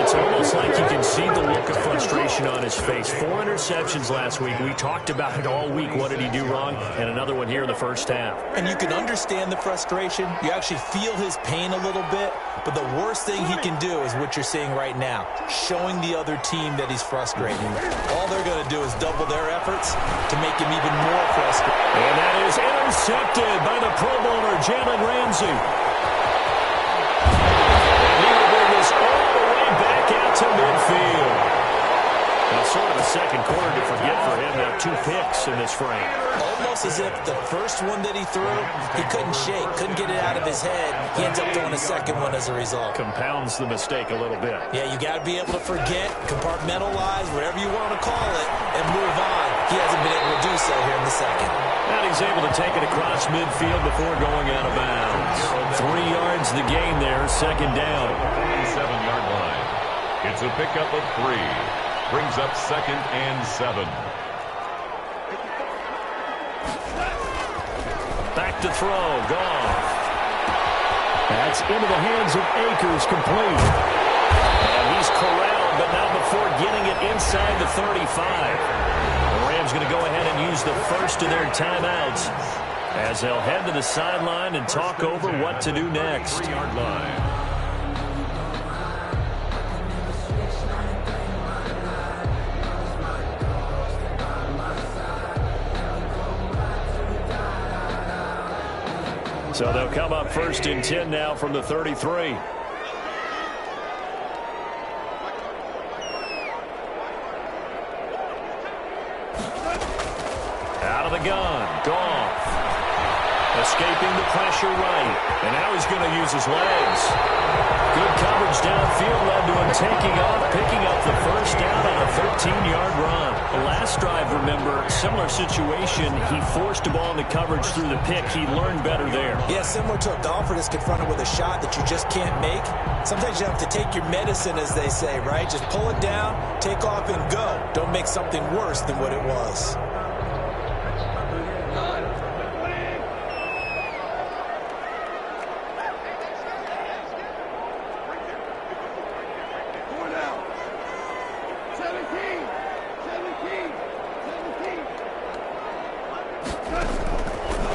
E: It's almost like you can see the look of frustration on his face. 4 interceptions last week. We talked about it all week. What did he do wrong? And another one here in the first half.
G: And you can understand the frustration. You actually feel his pain a little bit. But the worst thing he can do is what you're seeing right now, showing the other team that he's frustrated. All they're going to do is double their efforts to make him even more frustrated.
E: And that is intercepted by the Pro Bowler, Jalen Ramsey. And he will bring this all the way back out to midfield. Now, sort of a second quarter to forget for him. Now 2 picks in this frame.
G: Almost as if the first one that he threw, he couldn't shake, couldn't get it out of his head. He ends up throwing a second one as a result.
E: Compounds the mistake a little bit.
G: Yeah, you got to be able to forget, compartmentalize, whatever you want to call it, and move on. He hasn't been able to do so here in the second.
E: And he's able to take it across midfield before going out of bounds. 3 yards the gain there, second down.
F: 47-yard line. It's a pickup of 3. Brings up 2nd and 7.
E: Back to throw, Goff. That's into the hands of Akers, complete. And he's corralled, but not before getting it inside the 35. The Rams going to go ahead and use the first of their timeouts as they'll head to the sideline and talk over what to do next.
F: 3-yard line.
E: So they'll come up 1st and 10 now from the 33. Out of the gun, Goff. Escaping the pressure right. And now he's going to use his legs. Good coverage downfield led to him taking off, picking up the first down on a 13-yard run. The last drive, remember, similar situation. He forced the ball into coverage through the pick. He learned better there.
G: Yeah, similar to a golfer that's confronted with a shot that you just can't make. Sometimes you have to take your medicine, as they say, right? Just pull it down, take off, and go. Don't make something worse than what it was.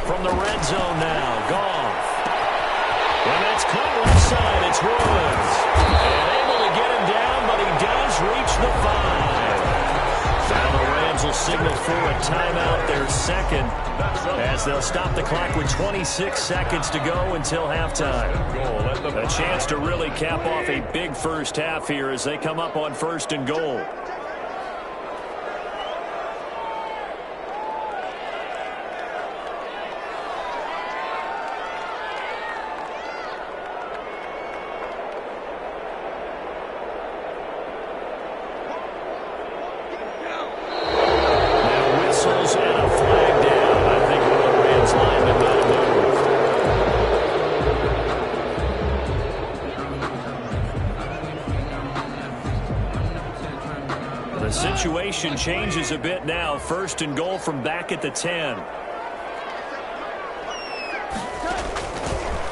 E: From the red zone now, Goff. And that's caught left side. It's Woods. And able to get him down, but he does reach the 5. Now the Rams will signal for a timeout, their second, as they'll stop the clock with 26 seconds to go until halftime. A chance to really cap off a big first half here as they come up on 1st and goal. The situation changes a bit now. 1st and goal from back at the 10.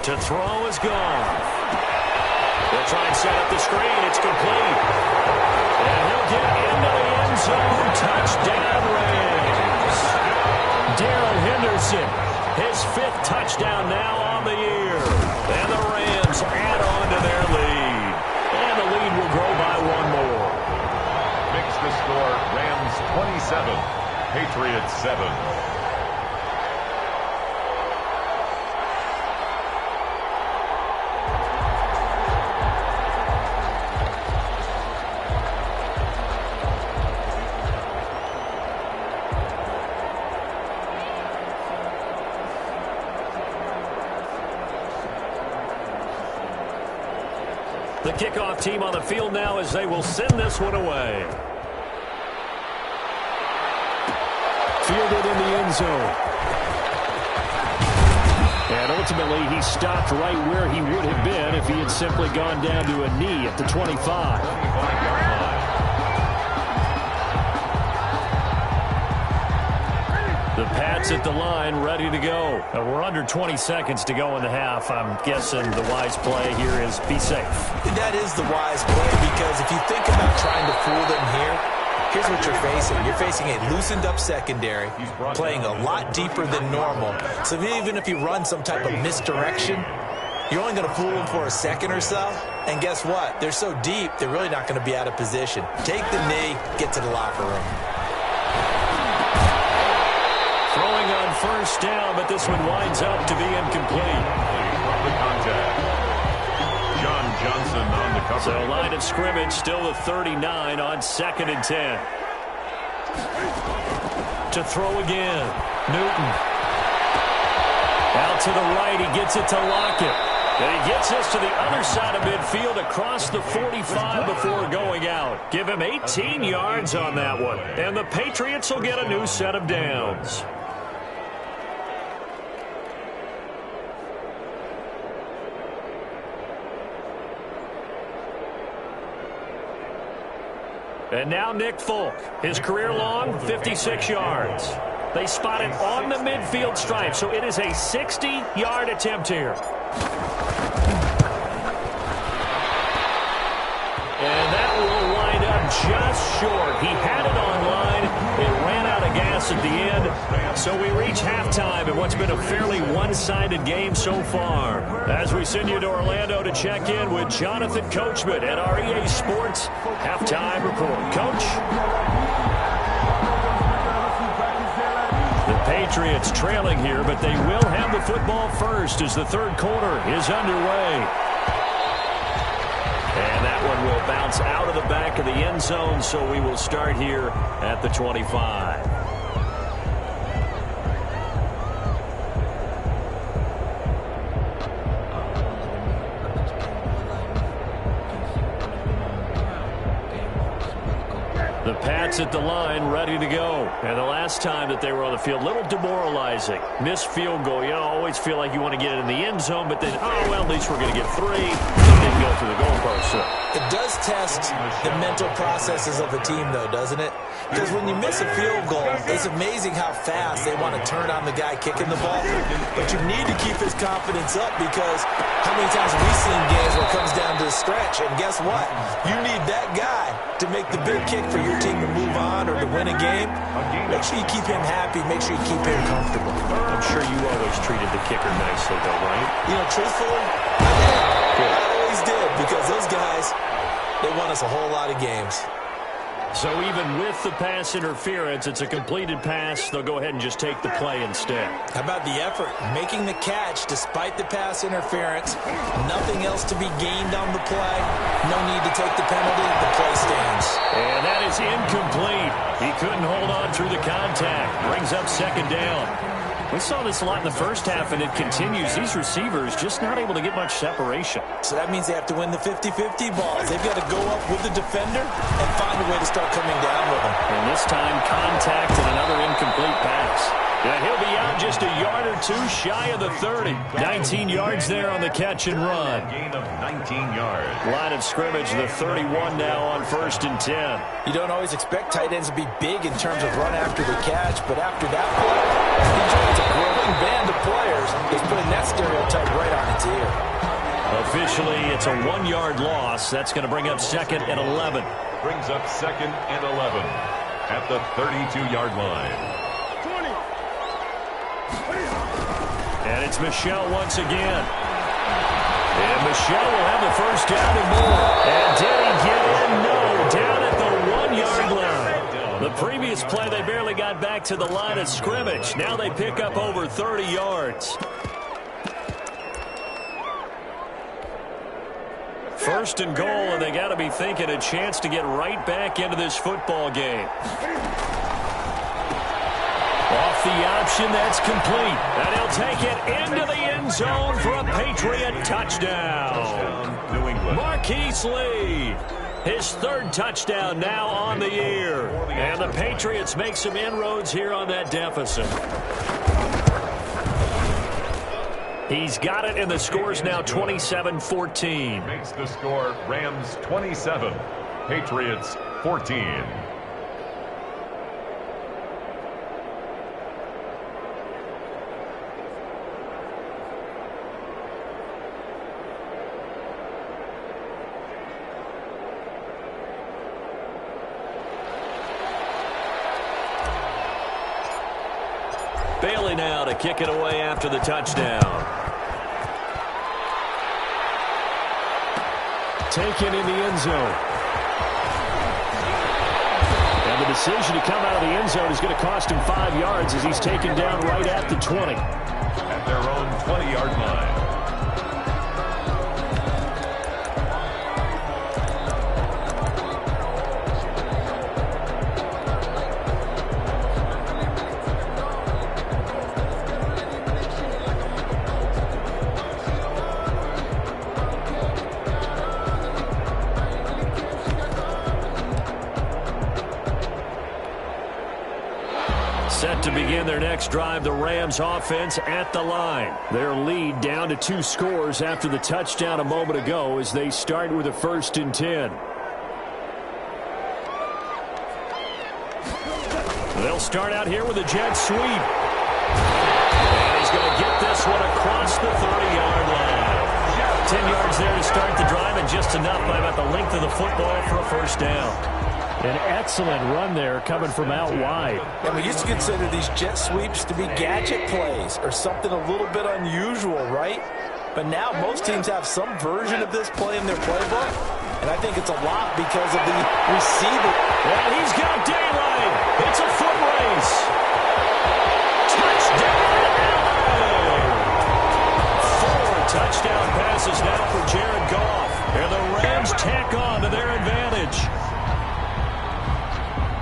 E: To throw is gone. They'll try and set up the screen. It's complete. And he'll get into the end zone. Touchdown, Rams. Darrell Henderson, his 5th touchdown now on the year. And the Rams add on to their lead. And the lead will grow by 1 more.
F: Makes the score Rams 27, Patriots 7.
E: The kickoff team on the field now as they will send this one away. Fielded in the end zone. And ultimately, he stopped right where he would have been if he had simply gone down to a knee at the 25. The Pats at the line, ready to go. We're under 20 seconds to go in the half. I'm guessing the wise play here is be safe.
G: That is the wise play, because if you think about trying to fool them here, here's what you're facing. You're facing a loosened-up secondary, playing a lot deeper than normal. So even if you run some type of misdirection, you're only going to fool them for a second or so. And guess what? They're so deep, they're really not going to be out of position. Take the knee, get to the locker room.
E: Throwing on first down, but this one winds up to be incomplete.
F: From the contact. John Johnson on the cover.
E: So line of scrimmage still the 39 on 2nd and 10. To throw again. Newton. Out to the right. He gets it to Lockett. And he gets this to the other side of midfield across the 45 before going out. Give him 18 yards on that one. And the Patriots will get a new set of downs. And now Nick Folk, his career long, 56 yards. They spot it on the midfield stripe, so it is a 60-yard attempt here. And that will wind up just short. He had it on line. It ran out of gas at the end. So we reach halftime in what's been a fairly one-sided game so far. As we send you to Orlando to check in with Jonathan Coachman at our EA Sports Halftime Report. Coach? The Patriots trailing here, but they will have the football first as the 3rd quarter is underway. And that one will bounce out of the back of the end zone, so we will start here at the 25. The Pats at the line, ready to go. And the last time that they were on the field, a little demoralizing. Missed field goal. You always feel like you want to get it in the end zone, but then, oh, well, at least we're going to get 3. Didn't go through the goalpost. So.
G: It does test the mental processes of a team, though, doesn't it? Because when you miss a field goal, it's amazing how fast they want to turn on the guy kicking the ball. But you need to keep his confidence up, because how many times have we seen games where it comes down to the stretch, and guess what? You need that guy to make the big kick for your team to move on or to win a game. Make sure you keep him happy. Make sure you keep him comfortable.
E: I'm sure you always treated the kicker nicely, though, right?
G: You know, truthfully, I did. I always did, because those guys, they won us a whole lot of games.
E: So even with the pass interference, it's a completed pass. They'll go ahead and just take the play instead.
G: How about the effort? Making the catch despite the pass interference. Nothing else to be gained on the play. No need to take the penalty. The play stands.
E: And that is incomplete. He couldn't hold on through the contact. Brings up 2nd down. We saw this a lot in the first half, and it continues. These receivers just not able to get much separation.
G: So that means they have to win the 50-50 balls. They've got to go up with the defender and find a way to start coming down with them.
E: And this time, contact and another incomplete pass. And he'll be out just a yard or 2 shy of the 30. 19 yards there on the catch and run.
F: Gain of 19 yards.
E: Line of scrimmage, the 31 now on 1st and 10.
G: You don't always expect tight ends to be big in terms of run after the catch, but after that play, he joins a growing band of players that's putting that stereotype right on its ear.
E: Officially, it's a 1-yard loss. That's going to bring up 2nd and 11.
F: brings up 2nd and 11 at the 32-yard line.
E: And it's Michel once again. And Michel will have the first down and more. And did he get in? No, down at the 1-yard line. The previous play, they barely got back to the line of scrimmage. Now they pick up over 30 yards. First and goal, and they got to be thinking a chance to get right back into this football game. Off the option, that's complete. And he'll take it into the end zone for a Patriot touchdown.
F: New England.
E: Marquise Lee, his 3rd touchdown now on the year. And the Patriots make some inroads here on that deficit. He's got it, and the score's now 27-14.
F: Makes the score Rams 27, Patriots 14.
E: Bailey now to kick it away after the touchdown. Taken in the end zone. And the decision to come out of the end zone is going to cost him 5 yards as he's taken down right at the 20.
F: At their own 20-yard line.
E: Set to begin their next drive, the Rams offense at the line. Their lead down to 2 scores after the touchdown a moment ago as they start with a 1st and 10. They'll start out here with a jet sweep. And he's going to get this one across the 30-yard line. 10 yards there to start the drive, and just enough by about the length of the football for a first down. An excellent run there coming from out wide.
G: And we used to consider these jet sweeps to be gadget plays or something a little bit unusual, right? But now most teams have some version of this play in their playbook, and I think it's a lot because of the receiver.
E: And he's got daylight. It's a foot race. Touchdown! 4 touchdown passes now for Jared Goff. And the Rams tack on to their advantage.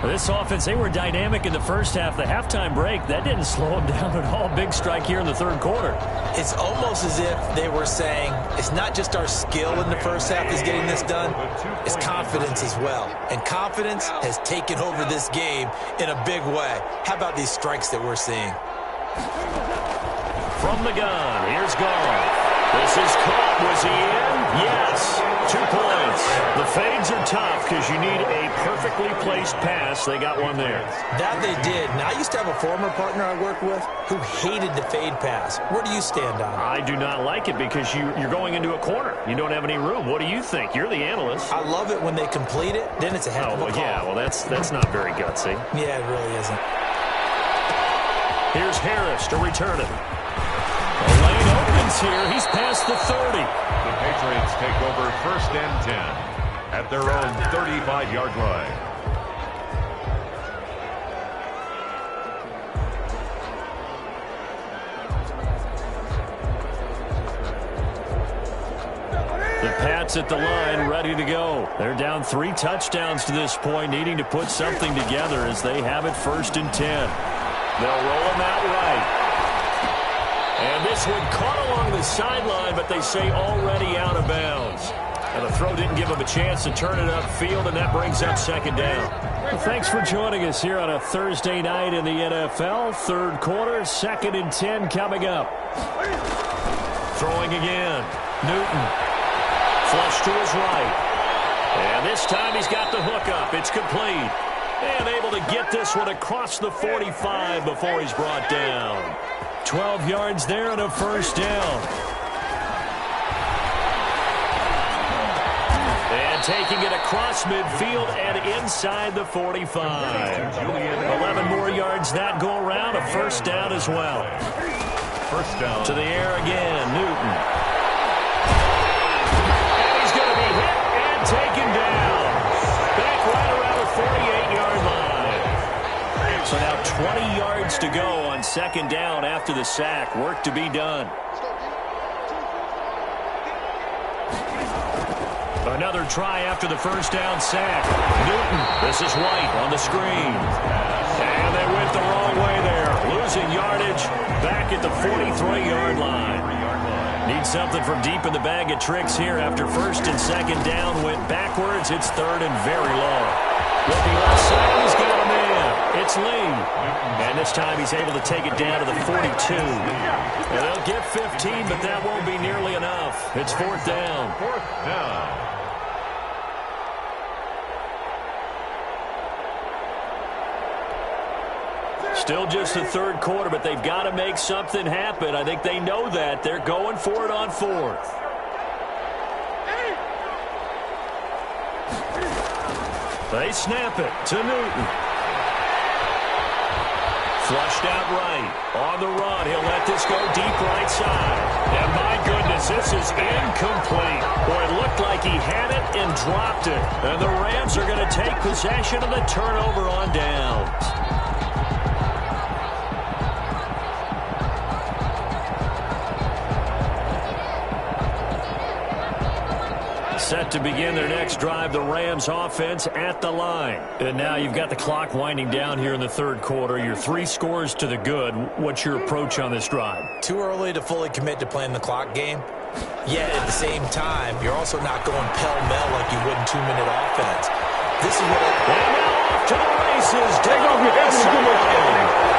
E: This offense, they were dynamic in the first half. The halftime break, that didn't slow them down at all. Big strike here in the 3rd quarter.
G: It's almost as if they were saying, it's not just our skill in the first half is getting this done, it's confidence as well. And confidence has taken over this game in a big way. How about these strikes that we're seeing?
E: From the gun, here's Goff. This is caught. Was he in? Yes. 2 points. The fades are tough because you need a perfectly placed pass. They got one there.
G: That they did. And I used to have a former partner I worked with who hated the fade pass. Where do you stand on it?
E: I do not like it because you're going into a corner. You don't have any room. What do you think? You're the analyst.
G: I love it when they complete it. Then it's a heck of a call.
E: Yeah, well, that's not very gutsy.
G: Yeah, it really isn't.
E: Here's Harris to return it. The lane opens here. He's past the 30.
F: The Patriots take over 1st and 10 at their own 35-yard line.
E: The Pats at the line, ready to go. They're down 3 touchdowns to this point, needing to put something together as they have it 1st and 10. They'll roll him out right. And this one caught along the sideline, but they say already out of bounds. And the throw didn't give him a chance to turn it upfield, and that brings up 2nd down. Well, thanks for joining us here on a Thursday night in the NFL. 3rd quarter, 2nd and 10 coming up. Throwing again. Newton. Flush to his right. And this time he's got the hook up. It's complete. And able to get this one across the 45 before he's brought down. 12 yards there and a first down. And taking it across midfield and inside the 45. 11 more yards that go around, a first down as well.
F: First down.
E: To the air again, Newton. And he's going to be hit and taken down. Back right around the 48-yard line. So now 20 yards to go on second down after the sack. Work to be done. Another try after the first down sack. Newton, this is White on the screen. And they went the wrong way there. Losing yardage back at the 43-yard line. Need something from deep in the bag of tricks here after first and second down. Went backwards. It's third and very long. Looking left side, he's got a man. It's Lee. And this time he's able to take it down to the 42. And they'll get 15, but that won't be nearly enough. It's fourth down.
F: Fourth down.
E: Still just the third quarter, but they've got to make something happen. I think they know that. They're going for it on fourth. They snap it to Newton. Flushed out right. On the run, he'll let this go deep right side. And my goodness, this is incomplete. Boy, it looked like he had it and dropped it. And the Rams are going to take possession of the turnover on downs. Set to begin their next drive, the Rams offense at the line. And now you've got the clock winding down here in the third quarter. Your 3 scores to the good. What's your approach on this drive?
G: Too early to fully commit to playing the clock game. Yet at the same time, you're also not going pell-mell like you would in 2-minute offense. This is what
E: and now off to the races. Take off your head.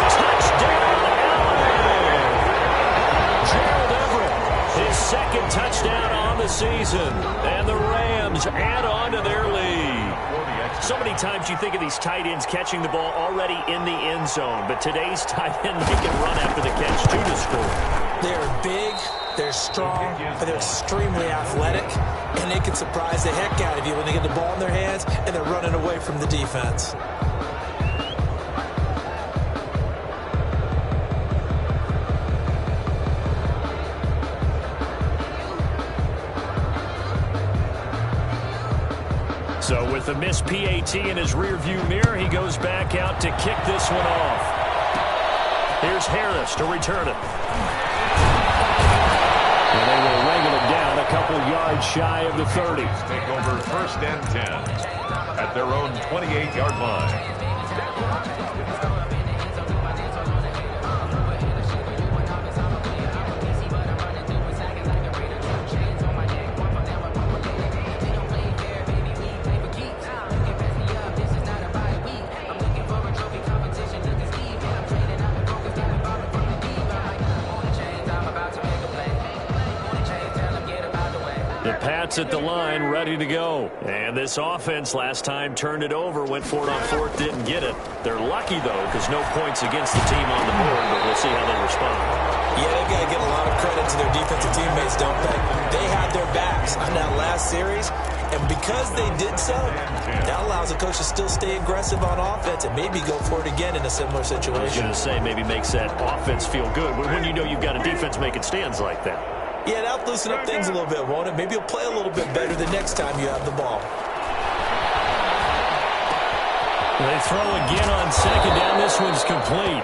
E: Touchdown, Allen. Gerald Everett, his second touchdown on the season. And the Rams add on to their lead. So many times you think of these tight ends catching the ball already in the end zone. But today's tight end, they can run after the catch, too, to score.
G: They're big, they're strong, but they're extremely athletic. And they can surprise the heck out of you when they get the ball in their hands and they're running away from the defense.
E: So with the missed PAT in his rearview mirror, he goes back out to kick this one off. Here's Harris to return it. And they will wrangle it down a couple yards shy of the 30.
F: Take over first and 10 at their own 28-yard line.
E: Pats at the line, ready to go. And this offense last time turned it over, went for it on fourth, didn't get it. They're lucky, though, because no points against the team on the board, but we'll see how they respond.
G: Yeah, they've got to give a lot of credit to their defensive teammates, don't they? They had their backs on that last series, and because they did so, that allows the coach to still stay aggressive on offense and maybe go for it again in a similar situation.
E: I was going to say, maybe makes that offense feel good when you know you've got a defense making stands like that.
G: Yeah, that'll loosen up things a little bit, won't it? Maybe you'll play a little bit better the next time you have the ball.
E: They throw again on second down. This one's complete.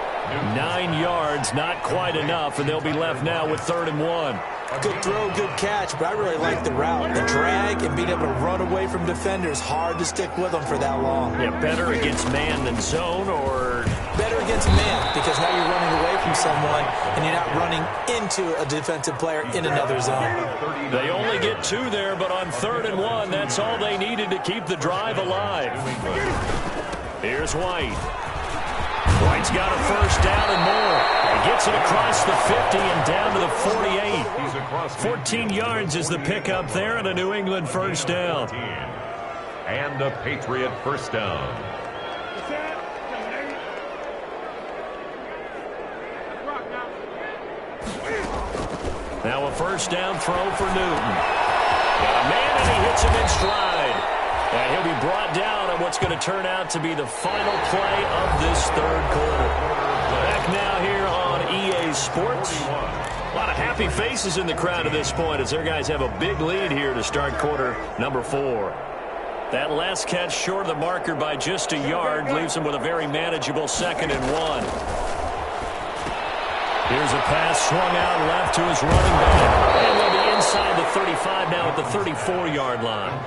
E: 9 yards, not quite enough, and they'll be left now with 3rd and 1.
G: Good throw, good catch, but I really like the route. The drag and being able to run away from defenders, hard to stick with them for that long.
E: Yeah, better against man than zone, or?
G: Better against man, because now you're running away from someone and you're not running into a defensive player in another zone.
E: They only get 2 there, but on 3rd and 1, that's all they needed to keep the drive alive. Here's White. White's got a first down and more. He gets it across the 50 and down to the 48. 14 yards is the pickup there and a New England first down.
F: And a Patriot first down.
E: Now a first down throw for Newton. Got a man and he hits him in stride. And he'll be brought down on what's going to turn out to be the final play of this third quarter. Back now here on EA Sports. A lot of happy faces in the crowd at this point as their guys have a big lead here to start quarter number 4. That last catch short of the marker by just a yard leaves them with a very manageable 2nd and 1. Here's a pass swung out left to his running back. And they'll be inside the 35 now at the 34-yard line.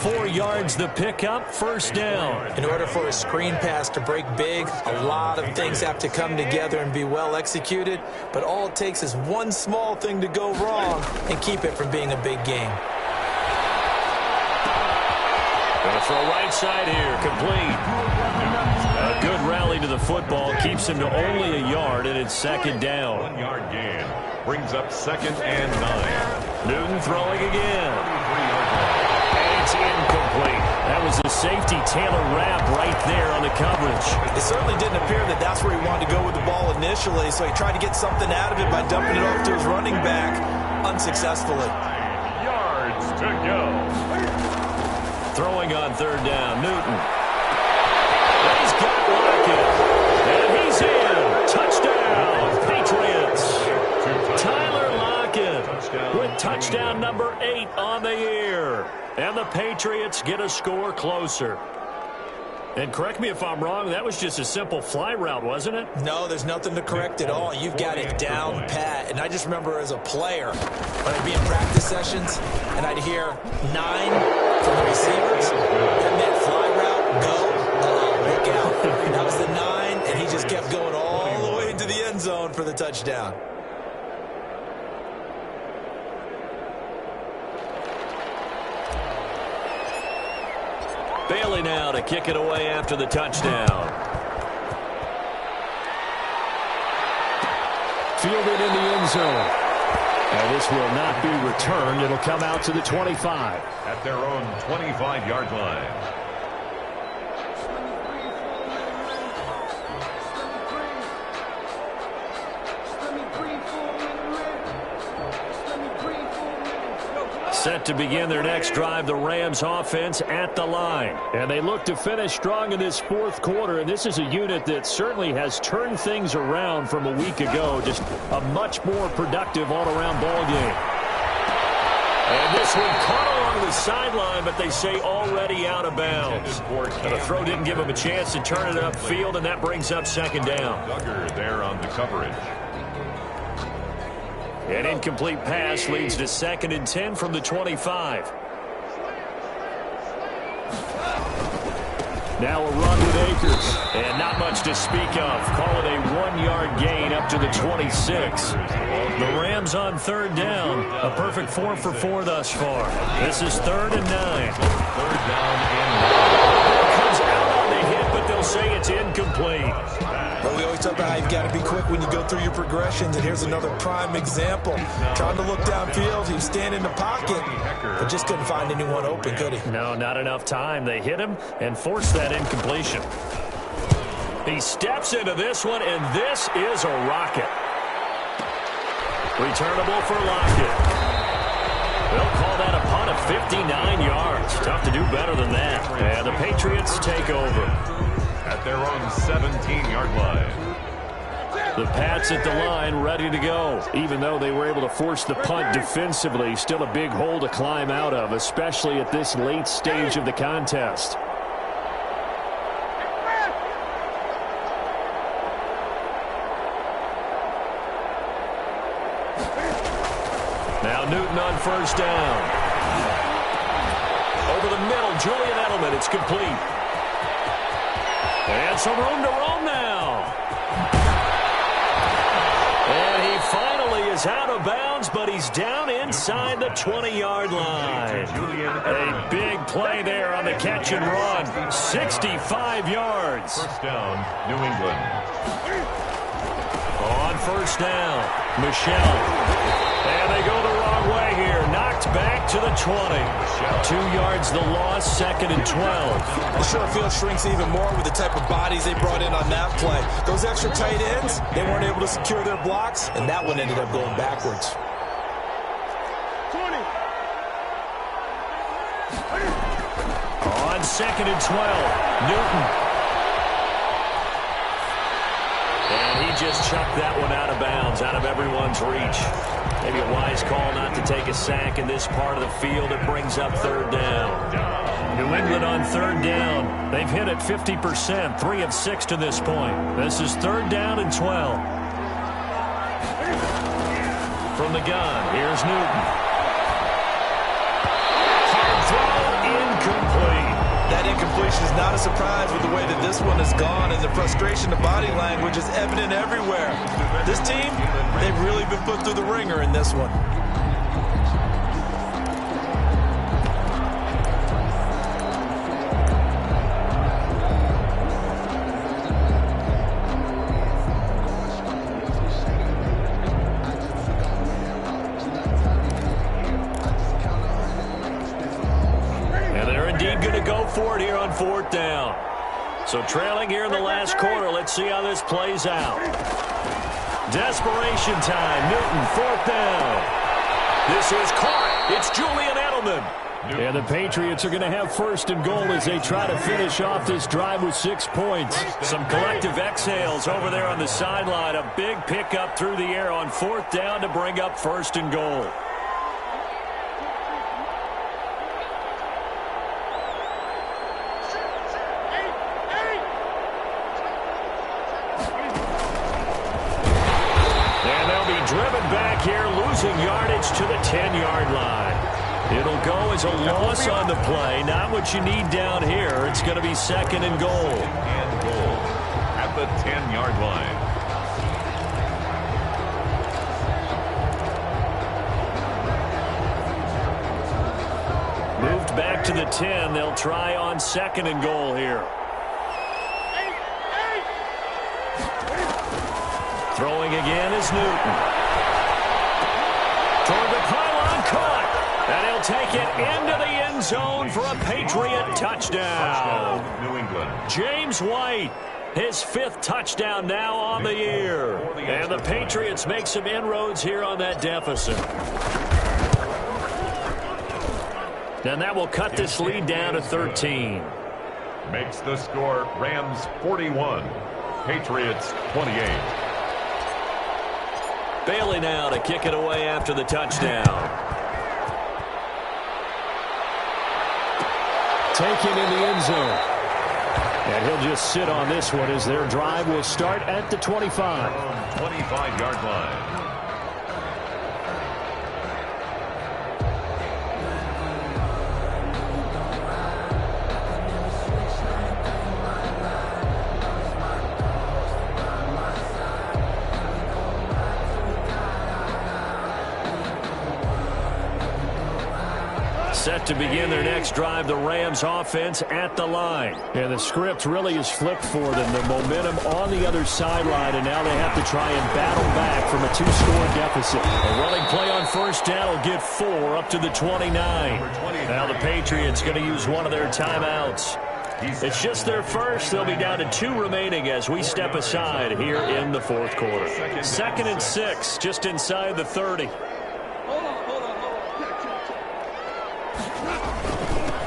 E: 4 yards the pickup, first down.
G: In order for a screen pass to break big, a lot of things have to come together and be well executed. But all it takes is one small thing to go wrong and keep it from being a big game.
E: Going to throw right side here, complete. A good rally to the football keeps him to only a yard, and it's 2nd down.
F: 1-yard gain brings up 2nd and 9.
E: Newton throwing again. And it's incomplete. That was the safety Taylor Rapp right there on the coverage.
G: It certainly didn't appear that that's where he wanted to go with the ball initially, so he tried to get something out of it by dumping it off to his running back unsuccessfully.
F: 9 yards to go.
E: Throwing on 3rd down, Newton. He's got Lockett. And he's in. Touchdown, Patriots. Tyler Lockett with touchdown number 8 on the year. And the Patriots get a score closer. And correct me if I'm wrong, that was just a simple fly route, wasn't it?
G: No, there's nothing to correct at all. You've got it down pat. And I just remember as a player, when I'd be in practice sessions, and I'd hear 9 from the receivers, that meant fly route, go, look out. That was the 9, and he just kept going all the way into the end zone for the touchdown.
E: Bailey now to kick it away after the touchdown. Fielded in the end zone. And this will not be returned. It'll come out to the 25.
F: At their own 25-yard line.
E: Set to begin their next drive, the Rams offense at the line. And they look to finish strong in this 4th quarter. And this is a unit that certainly has turned things around from a week ago. Just a much more productive all-around ball game. And this one caught along the sideline, but they say already out of bounds. And the throw didn't give him a chance to turn it upfield, and that brings up 2nd down.
F: Duggar there on the coverage.
E: An incomplete pass leads to 2nd and 10 from the 25. Now a run with Akers. And not much to speak of. Call it a 1-yard gain up to the 26. The Rams on 3rd down. A perfect 4 for 4 thus far. This is 3rd and 9.
F: 3rd down and 9.
E: Comes out on the hit, but they'll say it's incomplete.
G: But we always talk about how you've got to be quick when you go through your progressions, and here's another prime example. Trying to look downfield, he was standing in the pocket, but just couldn't find anyone open, could he?
E: No, not enough time. They hit him and forced that incompletion. He steps into this one, and this is a rocket. Returnable for Lockett. They'll call that a punt of 59 yards. Tough to do better than that. And the Patriots take over.
F: At their own 17-yard line.
E: The Pats at the line ready to go. Even though they were able to force the punt defensively, still a big hole to climb out of, especially at this late stage of the contest. Now Newton on 1st down. Over the middle, Julian Edelman, it's complete. And some room to roam now. And he finally is out of bounds, but he's down inside the 20-yard line. A big play there on the catch and run. 65 yards.
F: 1st down, New England.
E: On 1st down, Michelle. And they go the wrong way here. Knocked back to the 20. 2 yards the loss, 2nd and 12.
G: The short field shrinks even more with the type of bodies they brought in on that play. Those extra tight ends, they weren't able to secure their blocks, and that one ended up going backwards.
E: On 2nd and 12, Newton. And he just chucked that one out of bounds, out of everyone's reach. Maybe a wise call not to take a sack in this part of the field. It brings up 3rd down. New England on 3rd down. They've hit it 50%, 3 of 6 to this point. This is 3rd down and 12. From the gun, here's Newton. Hard throw, incomplete.
G: That incompletion is not a surprise with the way that this one has gone, and the frustration of body language is evident everywhere. This team, they've really been put through the ringer in this one.
E: For it here on 4th down. So trailing here in the last quarter. Let's see how this plays out. Desperation time. Newton, 4th down. This is caught. It's Julian Edelman. And the Patriots are going to have 1st and goal as they try to finish off this drive with 6 points. Some collective exhales over there on the sideline. A big pickup through the air on 4th down to bring up 1st and goal. Here, losing yardage to the 10-yard line. It'll go as a loss on the play. Not what you need down here. It's going to be 2nd and goal.
F: And goal at the 10-yard line.
E: Moved back to the 10. They'll try on 2nd and goal here. Throwing again is Newton. Toward the pylon, caught. And he'll take it into the end zone for a Patriot touchdown.
F: New England.
E: James White, his 5th touchdown now on the year. And the Patriots make some inroads here on that deficit. And that will cut this lead down to 13.
F: Makes the score Rams 41, Patriots 28.
E: Bailey now to kick it away after the touchdown. Taken in the end zone. And he'll just sit on this one as their drive will start at the 25.
F: 25-yard line.
E: Set to begin their next drive, the Rams offense at the line. And the script really is flipped for them. The momentum on the other sideline, and now they have to try and battle back from a 2-score deficit. A running play on 1st down will get 4 up to the 29. Now the Patriots going to use one of their timeouts. It's just their first. They'll be down to 2 remaining as we step aside here in the 4th quarter. 2nd and 6, just inside the 30.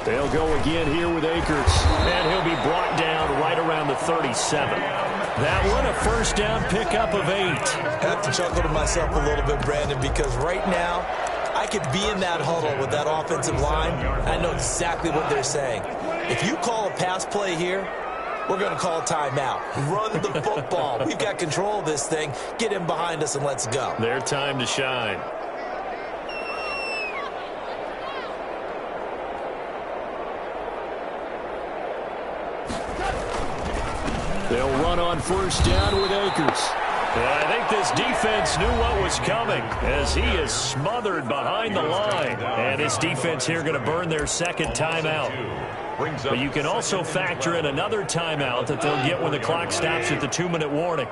E: They'll go again here with Akers, and he'll be brought down right around the 37. That one a 1st down pickup of 8.
G: I have to chuckle to myself a little bit, Brandon, because right now I could be in that huddle with that offensive line. I know exactly what they're saying. If you call a pass play here, we're going to call a timeout. Run the football. We've got control of this thing. Get him behind us and let's go.
E: Their time to shine. They'll run on 1st down with Akers. And I think this defense knew what was coming as he is smothered behind the line. And this defense here going to burn their 2nd timeout. But you can also factor in another timeout that they'll get when the clock stops at the 2-minute warning.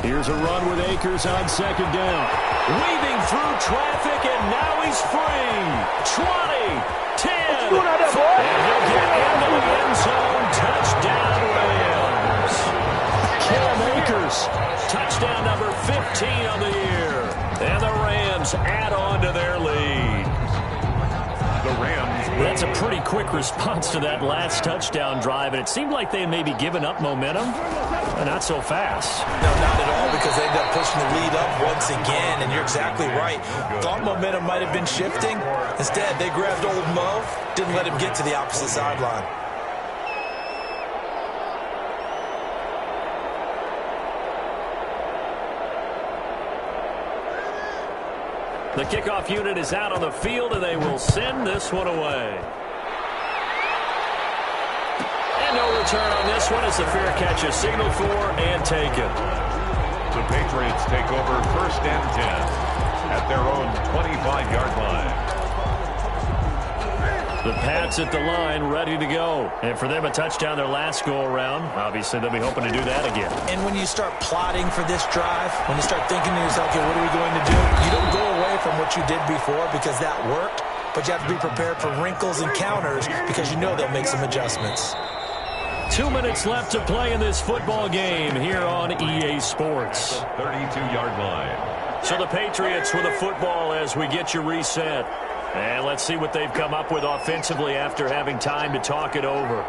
E: Here's a run with Akers on 2nd down. Weaving through traffic, and now he's free. 20, 10, 4, and he'll get into the end zone. Touchdown, Rams. Cam Akers, touchdown number 15 on the year. And the Rams Rams add on to their lead.
F: The Rams.
E: That's a pretty quick response to that last touchdown drive, and it seemed like they had maybe given up momentum, but not so fast.
G: No, not at all, because they ended up pushing the lead up once again, and you're exactly right. Thought momentum might have been shifting. Instead, they grabbed old Mo, didn't let him get to the opposite sideline.
E: The kickoff unit is out on the field, and they will send this one away. And no return on this one as the fair catch is signaled for and taken.
F: The Patriots take over 1st and 10 at their own 25-yard line.
E: The Pats at the line, ready to go. And for them, a touchdown their last go-around. Obviously, they'll be hoping to do that again.
G: And when you start plotting for this drive, when you start thinking to yourself, okay, what are we going to do? You don't go away from what you did before because that worked, but you have to be prepared for wrinkles and counters because you know they'll make some adjustments.
E: 2 minutes left to play in this football game here on EA Sports.
F: 32-yard line.
E: So the Patriots with a football as we get you reset. And let's see what they've come up with offensively after having time to talk it over.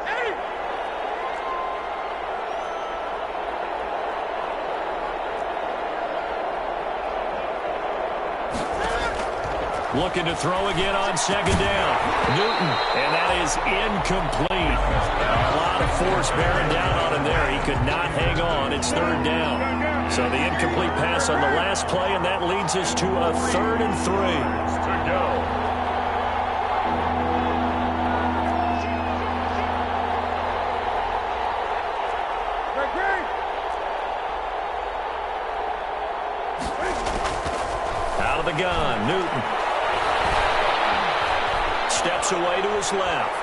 E: Looking to throw again on 2nd down. Newton, and that is incomplete. A lot of force bearing down on him there. He could not hang on. It's 3rd down. So the incomplete pass on the last play, and that leads us to a 3rd and 3.
F: To go.
E: Out of the gun, Newton. Steps away to his left.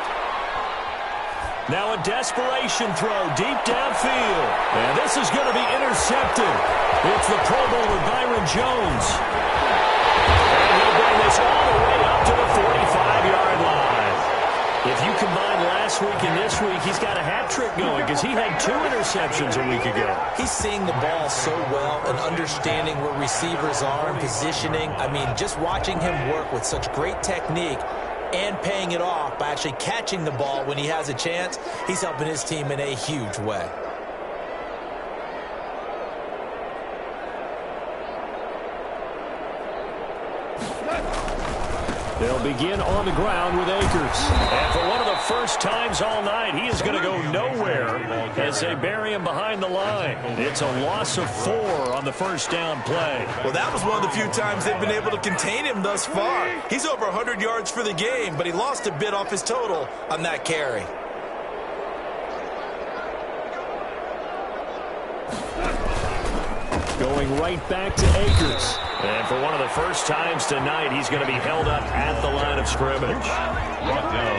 E: Now a desperation throw deep downfield. And this is going to be intercepted. It's the Pro Bowler Byron Jones. And he'll bring this all the way up to the 45-yard line. If you combine last week and this week, he's got a hat trick going because he had 2 interceptions a week ago.
G: He's seeing the ball so well and understanding where receivers are and positioning. I mean, just watching him work with such great technique and paying it off by actually catching the ball when he has a chance, he's helping his team in a huge way.
E: They'll begin on the ground with Akers. And for one of the first times all night, he is going to go nowhere as they bury him behind the line. It's a loss of 4 on the 1st down play.
G: Well, that was one of the few times they've been able to contain him thus far. He's over 100 yards for the game, but he lost a bit off his total on that carry.
E: Going right back to Akers. And for one of the first times tonight, he's going to be held up at the line of scrimmage.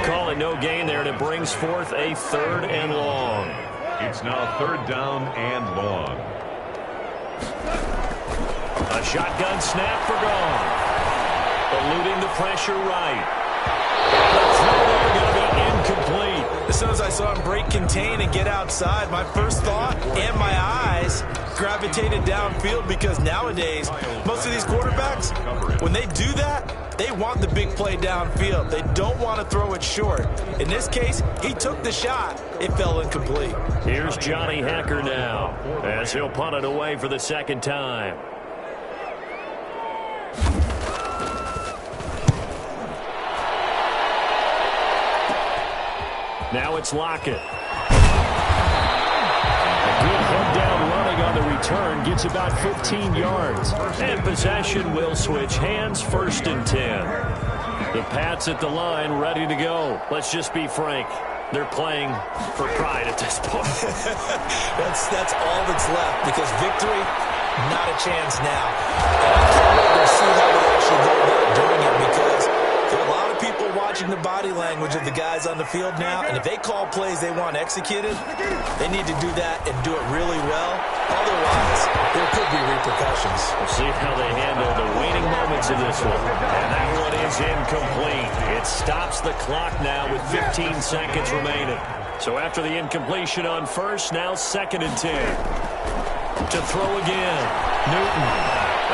E: Call it no gain there, and it brings forth a 3rd and long.
F: It's now 3rd down and long.
E: A shotgun snap for gone. Eluding the pressure right. The throw there going to be incomplete.
G: As soon as I saw him break contain and get outside, my first thought and my eyes gravitated downfield because nowadays, most of these quarterbacks, when they do that, they want the big play downfield. They don't want to throw it short. In this case, he took the shot. It fell incomplete.
E: Here's Johnny Hacker now as he'll punt it away for the 2nd time. Now it's Lockett. A good head down running on the return. Gets about 15 yards. And possession will switch hands. 1st and 10. The Pats at the line ready to go. Let's just be frank. They're playing for pride at this point.
G: That's all that's left because victory, not a chance now. And I can't wait to see how they actually go about doing it because there are a lot of people watching the body language of the guys on the field now, and if they call plays they want executed, they need to do that and do it really well. Otherwise, there could be repercussions.
E: We'll see how they handle the waning moments of this one. And that one is incomplete. It stops the clock now with 15 seconds remaining. So after the incompletion on 1st, now 2nd and 10. To throw again, Newton.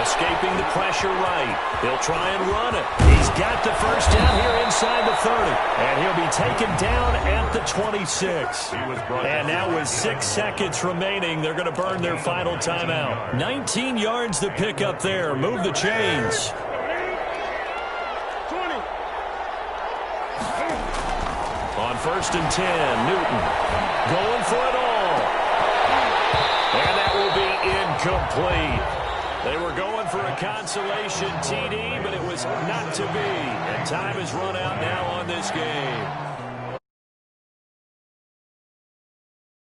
E: Escaping the pressure right. He'll try and run it. He's got the first down here inside the 30. And he'll be taken down at the 26. And now with 6 seconds remaining, they're going to burn their final timeout. 19 yards to pick up there. Move the chains. On 1st and 10, Newton going for it all. And that will be incomplete. They were going for a consolation TD, but it was not to be. And time has run out now on this game.